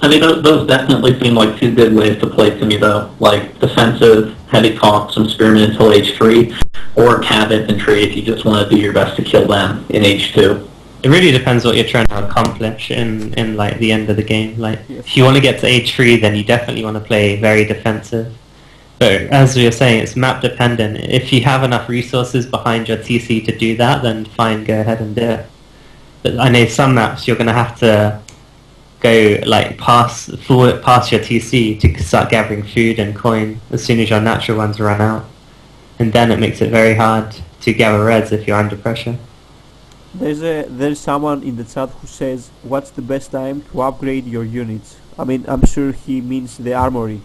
I mean, those definitely seem like two good ways to play to me, though. Defensive, heavy talk, some spearmen until H3, or cav infantry if you just want to do your best to kill them in H2. It really depends what you're trying to accomplish in the end of the game. If you want to get to H3, then you definitely want to play very defensive. But as we were saying, it's map dependent. If you have enough resources behind your TC to do that, then fine, go ahead and do it. But I know some maps you're going to have to go past your TC to start gathering food and coin as soon as your natural ones run out. And then it makes it very hard to gather reds if you're under pressure. There's someone in the chat who says, "What's the best time to upgrade your units?" I mean, I'm sure he means the armory.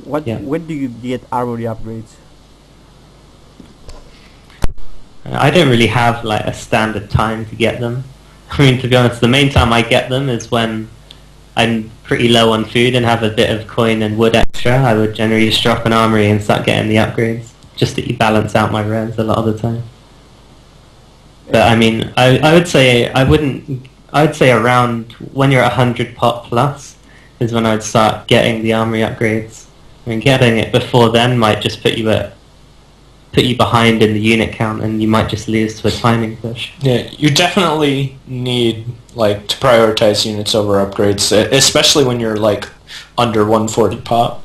When do you get armory upgrades? I don't really have like a standard time to get them. I mean, to be honest, the main time I get them is when I'm pretty low on food and have a bit of coin and wood extra. I would generally just drop an armory and start getting the upgrades, just to balance out my res a lot of the time. But I mean, I would say I'd say around when you're at 100 pot plus is when I'd start getting the armory upgrades. I mean, getting it before then might just put you behind in the unit count, and you might just lose to a timing push. Yeah, you definitely need like to prioritize units over upgrades, especially when you're like under 140 pot.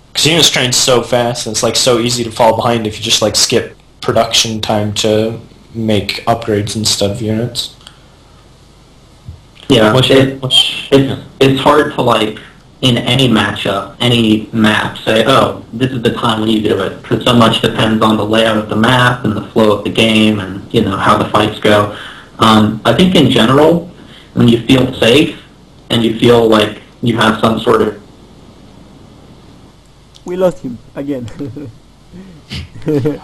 Because units train so fast, and it's like so easy to fall behind if you just like skip production time to make upgrades instead of units. Yeah, it's hard to like in any matchup, any map, say, oh, this is the time when you do it, because so much depends on the layout of the map and the flow of the game and, you know, how the fights go. I think in general, when you feel safe and you feel like you have some sort of... We lost him again.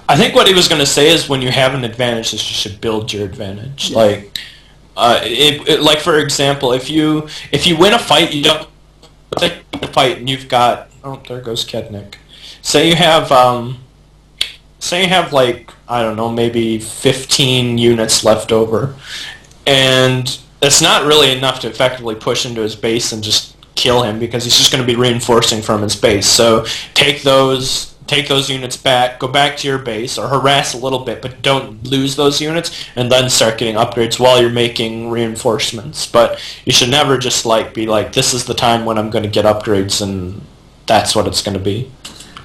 I think what he was going to say is when you have an advantage, is you should build your advantage. Yeah. Like, like for example, if you win a fight, you don't take a fight and you've got, oh, there goes Kedinik. Say you have like, I don't know, maybe 15 units left over, and it's not really enough to effectively push into his base and just kill him, because he's just going to be reinforcing from his base. So take those units back, go back to your base, or harass a little bit, but don't lose those units, and then start getting upgrades while you're making reinforcements. But you should never just like be like, this is the time when I'm going to get upgrades, and that's what it's going to be.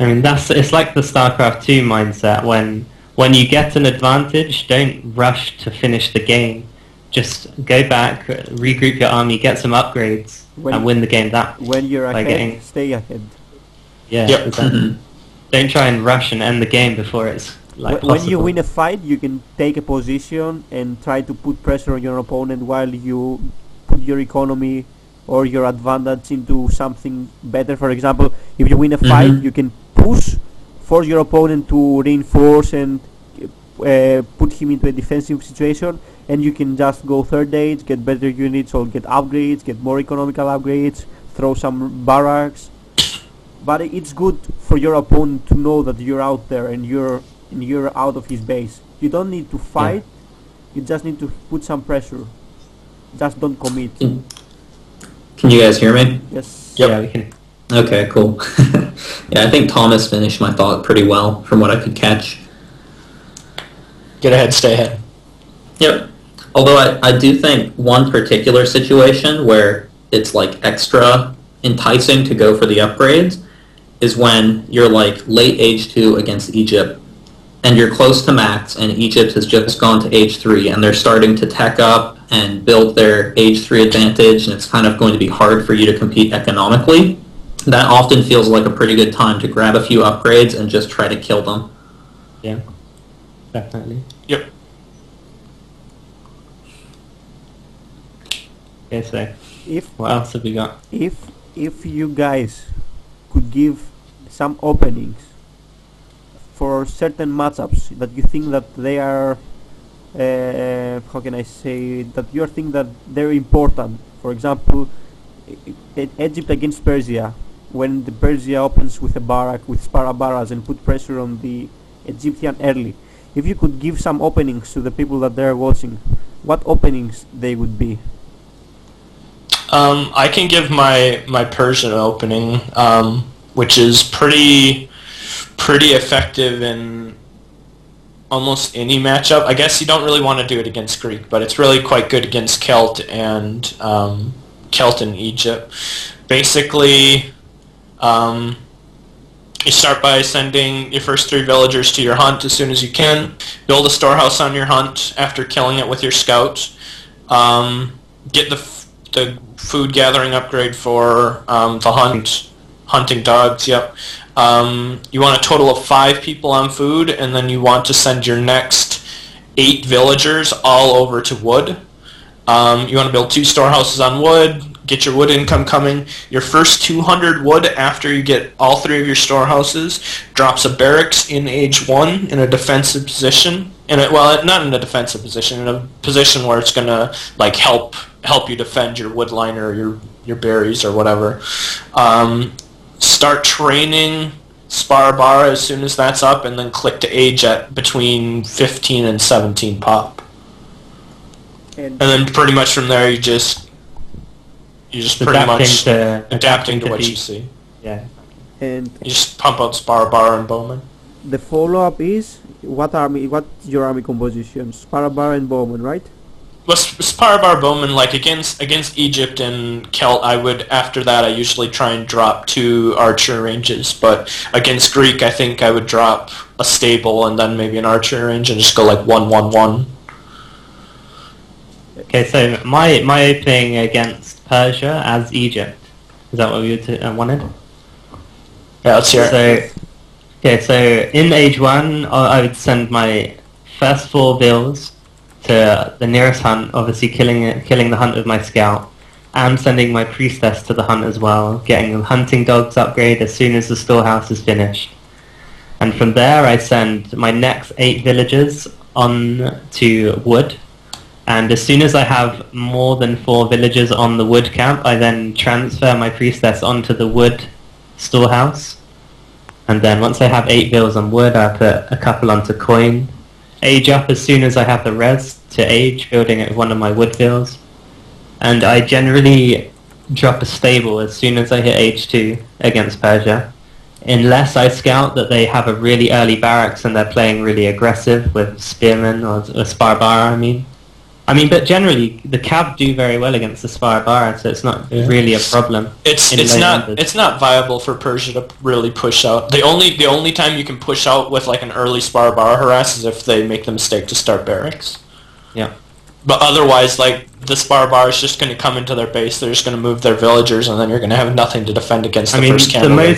I mean, it's like the StarCraft 2 mindset. When you get an advantage, don't rush to finish the game. Just go back, regroup your army, get some upgrades, and win the game. When you're ahead, stay ahead. Yeah, yep. Exactly. Don't try and rush and end the game before it's like when you win a fight, you can take a position and try to put pressure on your opponent while you put your economy or your advantage into something better. For example, if you win a fight, you can push, force your opponent to reinforce and put him into a defensive situation, and you can just go third age, get better units or get upgrades, get more economical upgrades, throw some barracks. But it's good for your opponent to know that you're out there and you're out of his base. You don't need to fight. You just need to put some pressure. Just don't commit. Can you guys hear me? Yes. Yep. Yeah, we can. Okay, cool. Yeah, I think Thomas finished my thought pretty well from what I could catch. Get ahead, stay ahead. Yep. Although I do think one particular situation where it's like extra enticing to go for the upgrades is when you're like late age 2 against Egypt and you're close to max and Egypt has just gone to age 3 and they're starting to tech up and build their age 3 advantage, and it's kind of going to be hard for you to compete economically. That often feels like a pretty good time to grab a few upgrades and just try to kill them. Yeah, definitely. Yep. Okay, so what else have we got? If you guys could give some openings for certain matchups that you think that they are, how can I say, that you think that they're important. For example, Egypt against Persia, when the Persia opens with a barrack, with Sparabaras, and put pressure on the Egyptian early. If you could give some openings to the people that they're watching, what openings they would be? I can give my Persian opening, which is pretty effective in almost any matchup. I guess you don't really want to do it against Greek, but it's really quite good against Celt and Egypt. Basically, you start by sending your first 3 villagers to your hunt as soon as you can. Build a storehouse on your hunt after killing it with your scout. Get the food gathering upgrade for the hunting dogs. Yep. You want a total of 5 people on food, and then you want to send your next 8 villagers all over to wood. You want to build 2 storehouses on wood, get your wood income coming. Your first 200 wood after you get all 3 of your storehouses drops a barracks in age 1 in a defensive position. Not in a defensive position, in a position where it's going to like help you defend your wood line or your berries or whatever. Start training Sparabara as soon as that's up, and then click to age at between 15 and 17 pop. And then pretty much from there you just pretty much adapting to what you see. Yeah. And you just pump out Sparabara and Bowman. the follow-up is what's your army composition? Sparabara and Bowman, right? Well, Sparabara Bowman, like against Egypt and Celt, after that I usually try and drop 2 archer ranges, but against Greek I think I would drop a stable and then maybe an archer range and just go like 1-1-1. Okay, so my opening against Persia as Egypt, is that what we wanted? Yeah, let's hear it. So in age 1 I would send my first 4 vills to the nearest hunt, obviously killing the hunt with my scout, and sending my priestess to the hunt as well, getting the hunting dogs upgrade as soon as the storehouse is finished. And from there I send my next 8 villagers on to wood, and as soon as I have more than 4 villagers on the wood camp, I then transfer my priestess onto the wood storehouse. And then once I have 8 vills on wood, I put a couple onto coin. Age up as soon as I have the res to age, building it with one of my wood vills. And I generally drop a stable as soon as I hit age 2 against Persia. Unless I scout that they have a really early barracks and they're playing really aggressive with spearmen or Sparabara, I mean, but generally the Cav do very well against the Sparabara, so it's not really a problem. It's not viable for Persia to really push out. The only time you can push out with like an early Sparabara harass is if they make the mistake to start barracks. Yeah. But otherwise, like the Sparabara is just going to come into their base. They're just going to move their villagers, and then you're going to have nothing to defend against the first cavalry.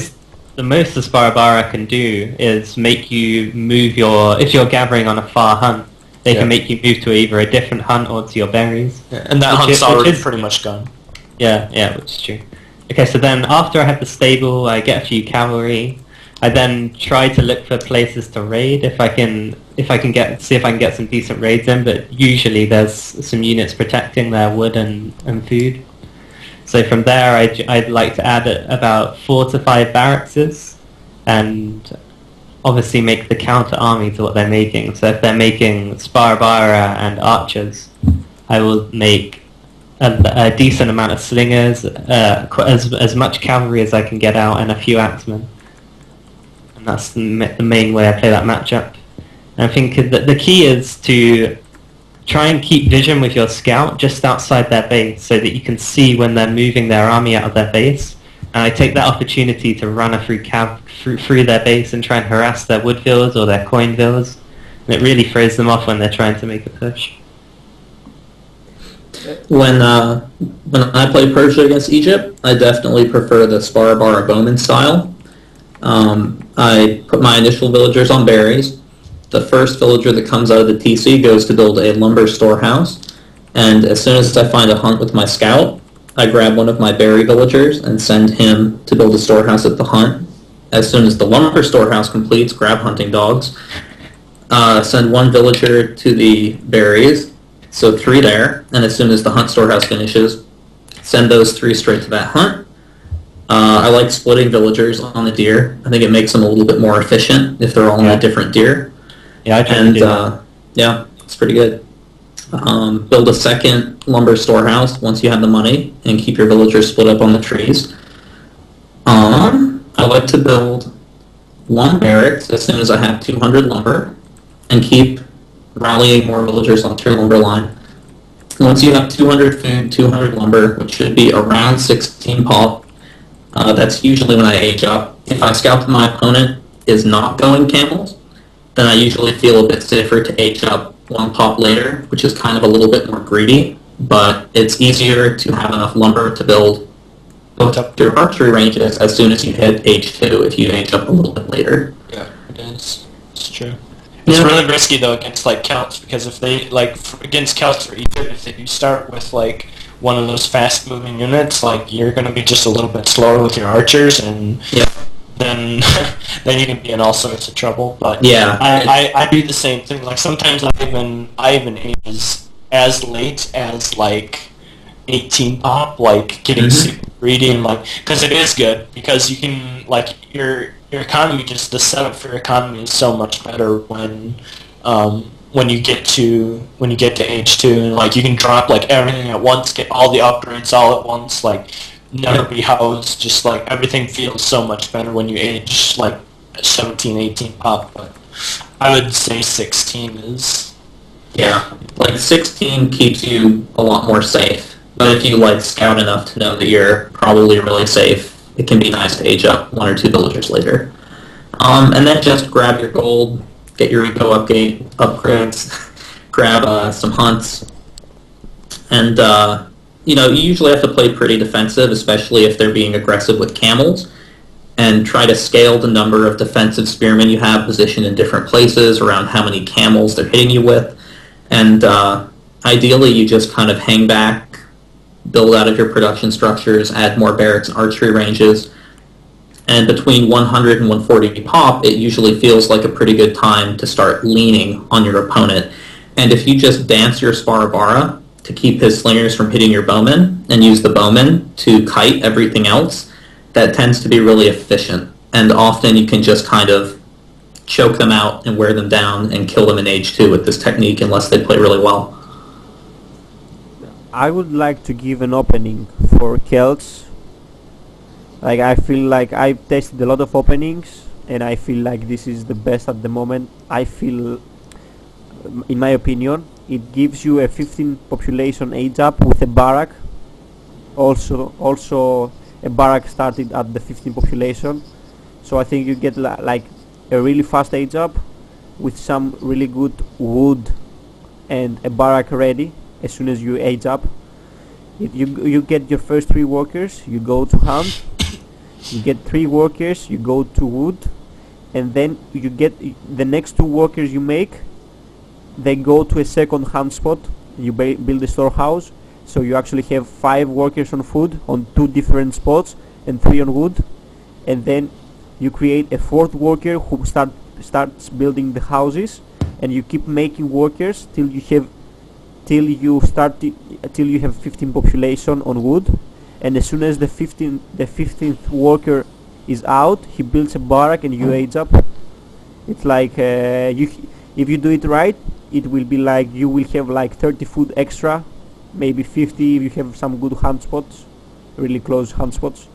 The most the Sparabara can do is make you move if you're gathering on a far hunt. They can make you move to either a different hunt or to your berries. Yeah, and that hunt's already pretty much gone. Yeah, which is true. Okay, so then after I have the stable, I get a few cavalry. I then try to look for places to raid if I can get some decent raids in, but usually there's some units protecting their wood and food. So from there I'd like to add about 4 to 5 barracks and obviously make the counter army to what they're making. So if they're making Sparabara and archers, I will make a decent amount of slingers, as much cavalry as I can get out, and a few axemen. And that's the main way I play that matchup. And I think that the key is to try and keep vision with your scout just outside their base so that you can see when they're moving their army out of their base. And I take that opportunity to run through their base and try and harass their wood villas or their coin villas. And it really throws them off when they're trying to make a push. When I play Persia against Egypt, I definitely prefer the Sparabara Bowman style. I put my initial villagers on berries. The first villager that comes out of the TC goes to build a lumber storehouse. And as soon as I find a hunt with my scout, I grab one of my berry villagers and send him to build a storehouse at the hunt. As soon as the lumber storehouse completes, grab hunting dogs. Send 1 villager to the berries, so 3 there. And as soon as the hunt storehouse finishes, send those 3 straight to that hunt. I like splitting villagers on the deer. I think it makes them a little bit more efficient if they're all on a different deer. Yeah, I try to do that. Yeah, it's pretty good. Build a second lumber storehouse once you have the money, and keep your villagers split up on the trees. I like to build 1 barracks as soon as I have 200 lumber, and keep rallying more villagers onto your lumber line. Once you have 200 food, 200 lumber, which should be around 16 pop, that's usually when I age up. If I scout that my opponent is not going camels, then I usually feel a bit safer to age up 1 pop later, which is kind of a little bit more greedy, but it's easier to have enough lumber to build up your archery ranges as soon as you hit age 2 if you age up a little bit later. Yeah, it is. It's true. It's Yeah. really risky though against like Celts, because if they against Celts or Egypt, if they do start with like one of those fast moving units, like you're gonna be just a little bit slower with your archers, and Yeah. then then you can be in all sorts of trouble. But Yeah. I do the same thing. Like sometimes I even aim as late as like 18 pop, like getting super greedy, and like, because it is good, because you can like your economy, just the setup for your economy is so much better when you get to age 2, and like you can drop like everything at once, get all the upgrades all at once, like never be housed, just like everything feels so much better when you age like 17, 18 pop. But I would say 16 is... Yeah, like 16 keeps you a lot more safe. But if you like scout enough to know that you're probably really safe, it can be nice to age up 1 or 2 villagers later. And then just grab your gold, get your eco upgrades, grab some hunts, and you usually have to play pretty defensive, especially if they're being aggressive with camels, and try to scale the number of defensive spearmen you have positioned in different places around how many camels they're hitting you with, and ideally you just kind of hang back, build out of your production structures, add more barracks and archery ranges, and between 100 and 140 pop, it usually feels like a pretty good time to start leaning on your opponent. And if you just dance your Sparabara to keep his slingers from hitting your bowmen, and use the bowmen to kite everything else, that tends to be really efficient. And often you can just kind of choke them out and wear them down and kill them in age 2 with this technique, unless they play really well. I would like to give an opening for Celts. Like, I feel like I've tested a lot of openings, and I feel like this is the best at the moment. I feel, in my opinion, it gives you a 15 population age up with a barrack. Also a barrack started at the 15 population. So I think you get like a really fast age up with some really good wood and a barrack ready. As soon as you age up, you get your first 3 workers, you go to hunt, you get 3 workers, you go to wood, and then you get the next 2 workers you make, they go to a second hunt spot, you build a storehouse, so you actually have 5 workers on food on 2 different spots and 3 on wood, and then you create a 4th worker who starts building the houses, and you keep making workers till you have 15 population on wood, and as soon as the 15th worker is out, he builds a barrack and you age up. It's like if you do it right, it will be like you will have like 30 food extra, maybe 50 if you have some good hunt spots, really close hunt spots,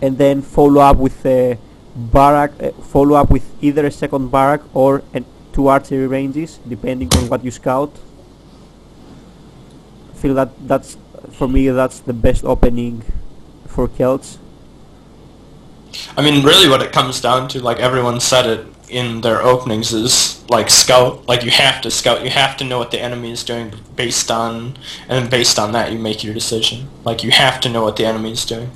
and then follow up with a barrack, follow up with either a second barrack or 2 archery ranges, depending on what you scout. I feel that's for me, that's the best opening for Celts. I mean, really what it comes down to, like everyone said it in their openings, is like scout. Like you have to scout, you have to know what the enemy is doing, and based on that you make your decision. Like you have to know what the enemy is doing.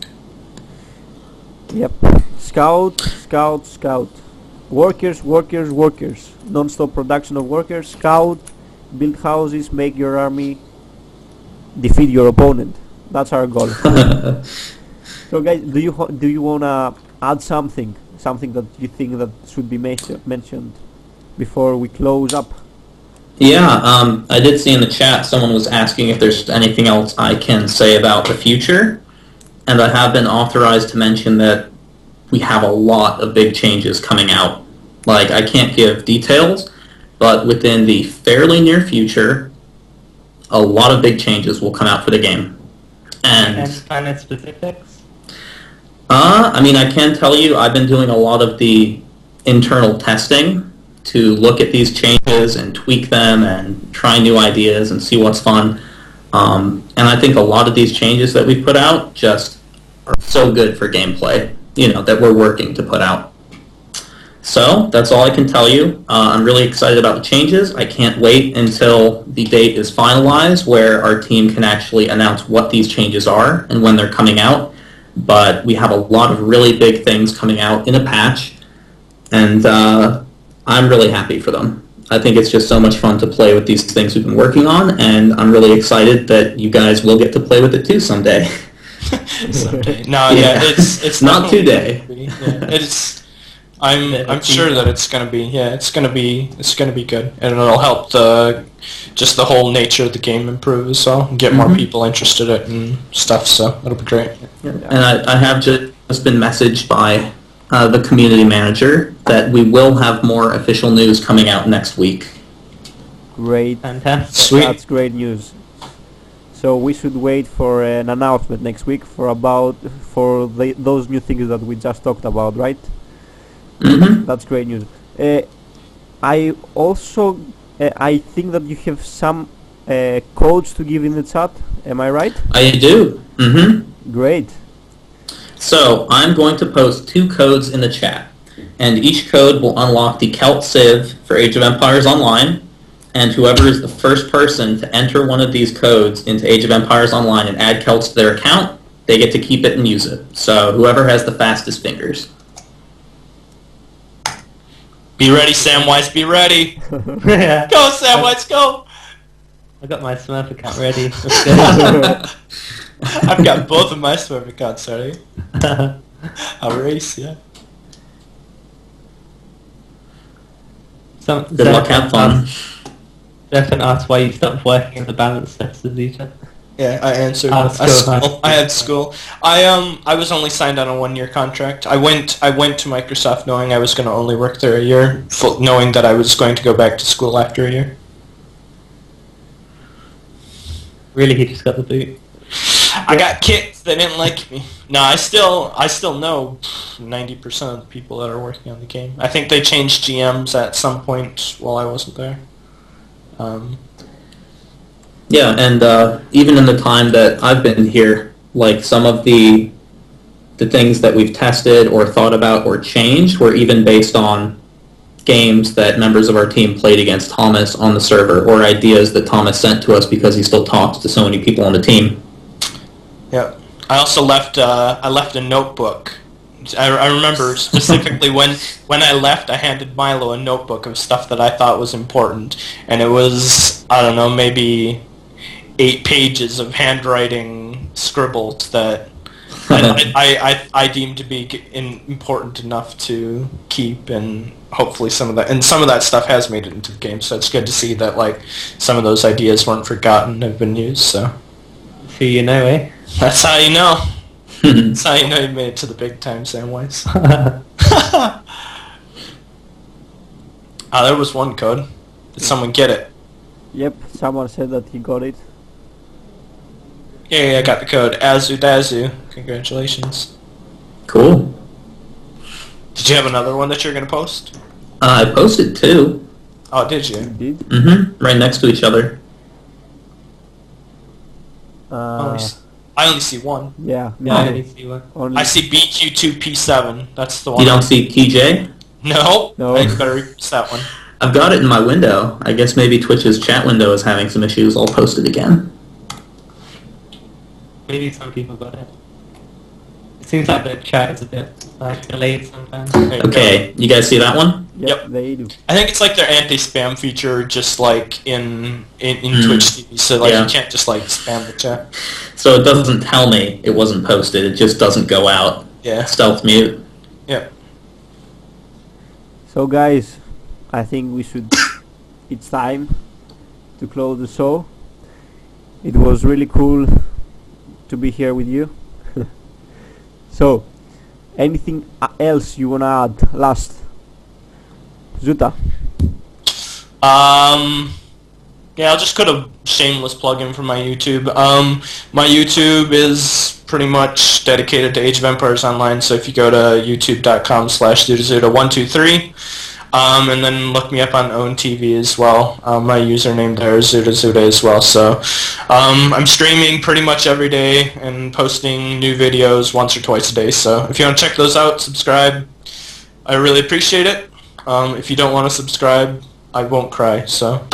Yep. Scout. Workers. Non-stop production of workers. Scout, build houses, make your army, defeat your opponent. That's our goal. So guys, do you wanna add something that you think that should be mentioned before we close up? Yeah, I did see in the chat someone was asking if there's anything else I can say about the future, and I have been authorized to mention that we have a lot of big changes coming out. Like, I can't give details, but within the fairly near future, a lot of big changes will come out for the game. And kind of specifics? I mean, I can tell you I've been doing a lot of the internal testing to look at these changes and tweak them and try new ideas and see what's fun. And I think a lot of these changes that we've put out just are so good for gameplay, that we're working to put out. So that's all I can tell you. I'm really excited about the changes. I can't wait until the date is finalized where our team can actually announce what these changes are and when they're coming out. But we have a lot of really big things coming out in a patch. And I'm really happy for them. I think it's just so much fun to play with these things we've been working on, and I'm really excited that you guys will get to play with it too someday. Someday. No, yeah, it's not today. Yeah, it's. I'm sure that it's gonna be. Yeah, it's gonna be good, and it'll help just the whole nature of the game improve as well, and get more people interested in it and stuff. So that'll be great. Yeah. And I have just been messaged by the community manager that we will have more official news coming out next week. Great. Fantastic. Sweet. That's great news. So we should wait for an announcement next week for those new things that we just talked about, right? Mm-hmm. That's great news. I also I think that you have some codes to give in the chat. Am I right? I do. Mm-hmm. Great. So I'm going to post 2 codes in the chat, and each code will unlock the Celt Civ for Age of Empires Online, and whoever is the first person to enter one of these codes into Age of Empires Online and add Celts to their account, they get to keep it and use it. So whoever has the fastest fingers. Be ready, Samwise. Be ready. Yeah. Go, Samwise. Go. I got my Smurf account ready. Let's go. I've got both of my Smurf accounts ready. I'll race, yeah. Good luck, have fun. Stefan asked why you stopped working at the balance test as Zeta. Yeah, I answered. School. I had school. I was only signed on a 1-year contract. I went to Microsoft knowing I was going to only work there a year, knowing that I was going to go back to school after a year. Really, he just got the boot. I got kicked. They didn't like me. No, I still know 90% of the people that are working on the game. I think they changed GMs at some point while I wasn't there. Yeah, and even in the time that I've been here, like some of the things that we've tested or thought about or changed were even based on games that members of our team played against Thomas on the server, or ideas that Thomas sent to us because he still talks to so many people on the team. Yeah. I also left a notebook. I remember specifically when I left, I handed Milo a notebook of stuff that I thought was important, and it was, I don't know, maybe 8 pages of handwriting scribbles that I deemed to be important enough to keep, and hopefully some of that stuff has made it into the game. So it's good to see that like some of those ideas weren't forgotten, have been used. So you know, eh? that's how you know. That's how you know you made it to the big time, Samwise. There was one code. Did someone get it? Yep, someone said that he got it. Yeah, I got the code. Zutazuta. Congratulations. Cool. Did you have another one that you're going to post? I posted 2. Oh, did you? You did? Mm-hmm. Right next to each other. I only see one. Yeah. Yeah, I only see one. Only I see BQ2P7. That's the one. You don't see TJ? No. No. I think better replace that one. I've got it in my window. I guess maybe Twitch's chat window is having some issues. I'll post it again. Maybe some people got it. It seems like the chat is a bit delayed sometimes. There you Okay, you guys see that one? Yep, they do. I think it's like their anti-spam feature, just like in Twitch TV. So like you can't just like spam the chat. So it doesn't tell me it wasn't posted. It just doesn't go out. Yeah. Stealth mute. Yep. So guys, I think we should. It's time to close the show. It was really cool to be here with you. So, anything else you wanna add? Last, Zuta. Yeah, I'll just put a shameless plug-in for my YouTube. My YouTube is pretty much dedicated to Age of Empires Online, so if you go to youtube.com/Zutazuta123, and then look me up on Own TV as well. My username there is Zutazuta as well. So I'm streaming pretty much every day and posting new videos once or twice a day. So if you want to check those out, subscribe. I really appreciate it. If you don't want to subscribe, I won't cry. So.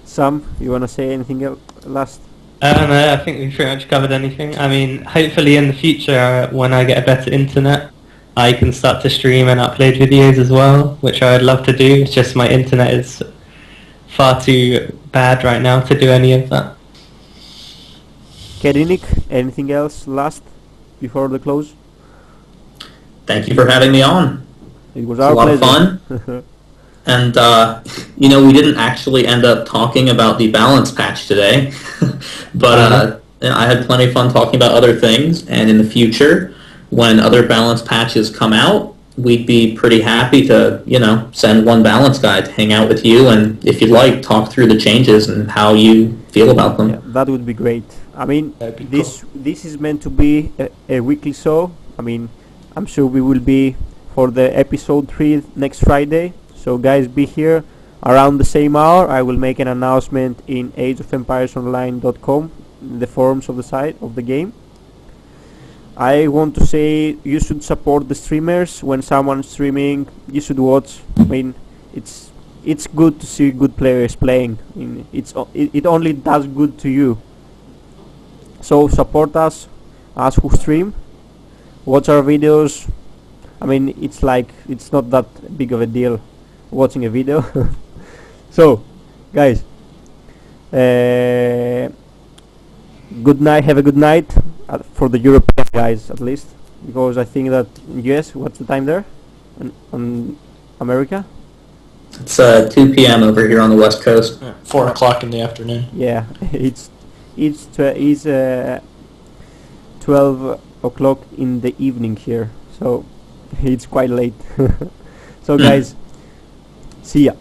Sam, you wanna say anything else last? No, I think we've pretty much covered anything. I mean, hopefully in the future, when I get a better internet, I can start to stream and upload videos as well, which I would love to do. It's just my internet is far too bad right now to do any of that. Kedinik, anything else last before the close? Thank you for having me on. It was It's our a lot pleasure. of fun. And, we didn't actually end up talking about the balance patch today. But I had plenty of fun talking about other things. And in the future, when other balance patches come out, we'd be pretty happy to, send one balance guy to hang out with you. And if you'd like, talk through the changes and how you feel about them. Yeah, that would be great. I mean, That'd be this is meant to be a weekly show. I mean, I'm sure we will be for the episode 3 next Friday. So guys, be here around the same hour. I will make an announcement in ageofempiresonline.com, the forums of the site of the game. I want to say you should support the streamers. When someone's streaming, you should watch. I mean, it's good to see good players playing. I mean, it only does good to you. So support us who stream. Watch our videos. I mean, it's not that big of a deal watching a video. So, guys, good night. Have a good night for the European guys, at least, because I think that US. What's the time there? On America? It's 2 p.m. over here on the West Coast. 4 o'clock in the afternoon. Yeah, it's 12 o'clock in the evening here, so it's quite late. So guys, see ya.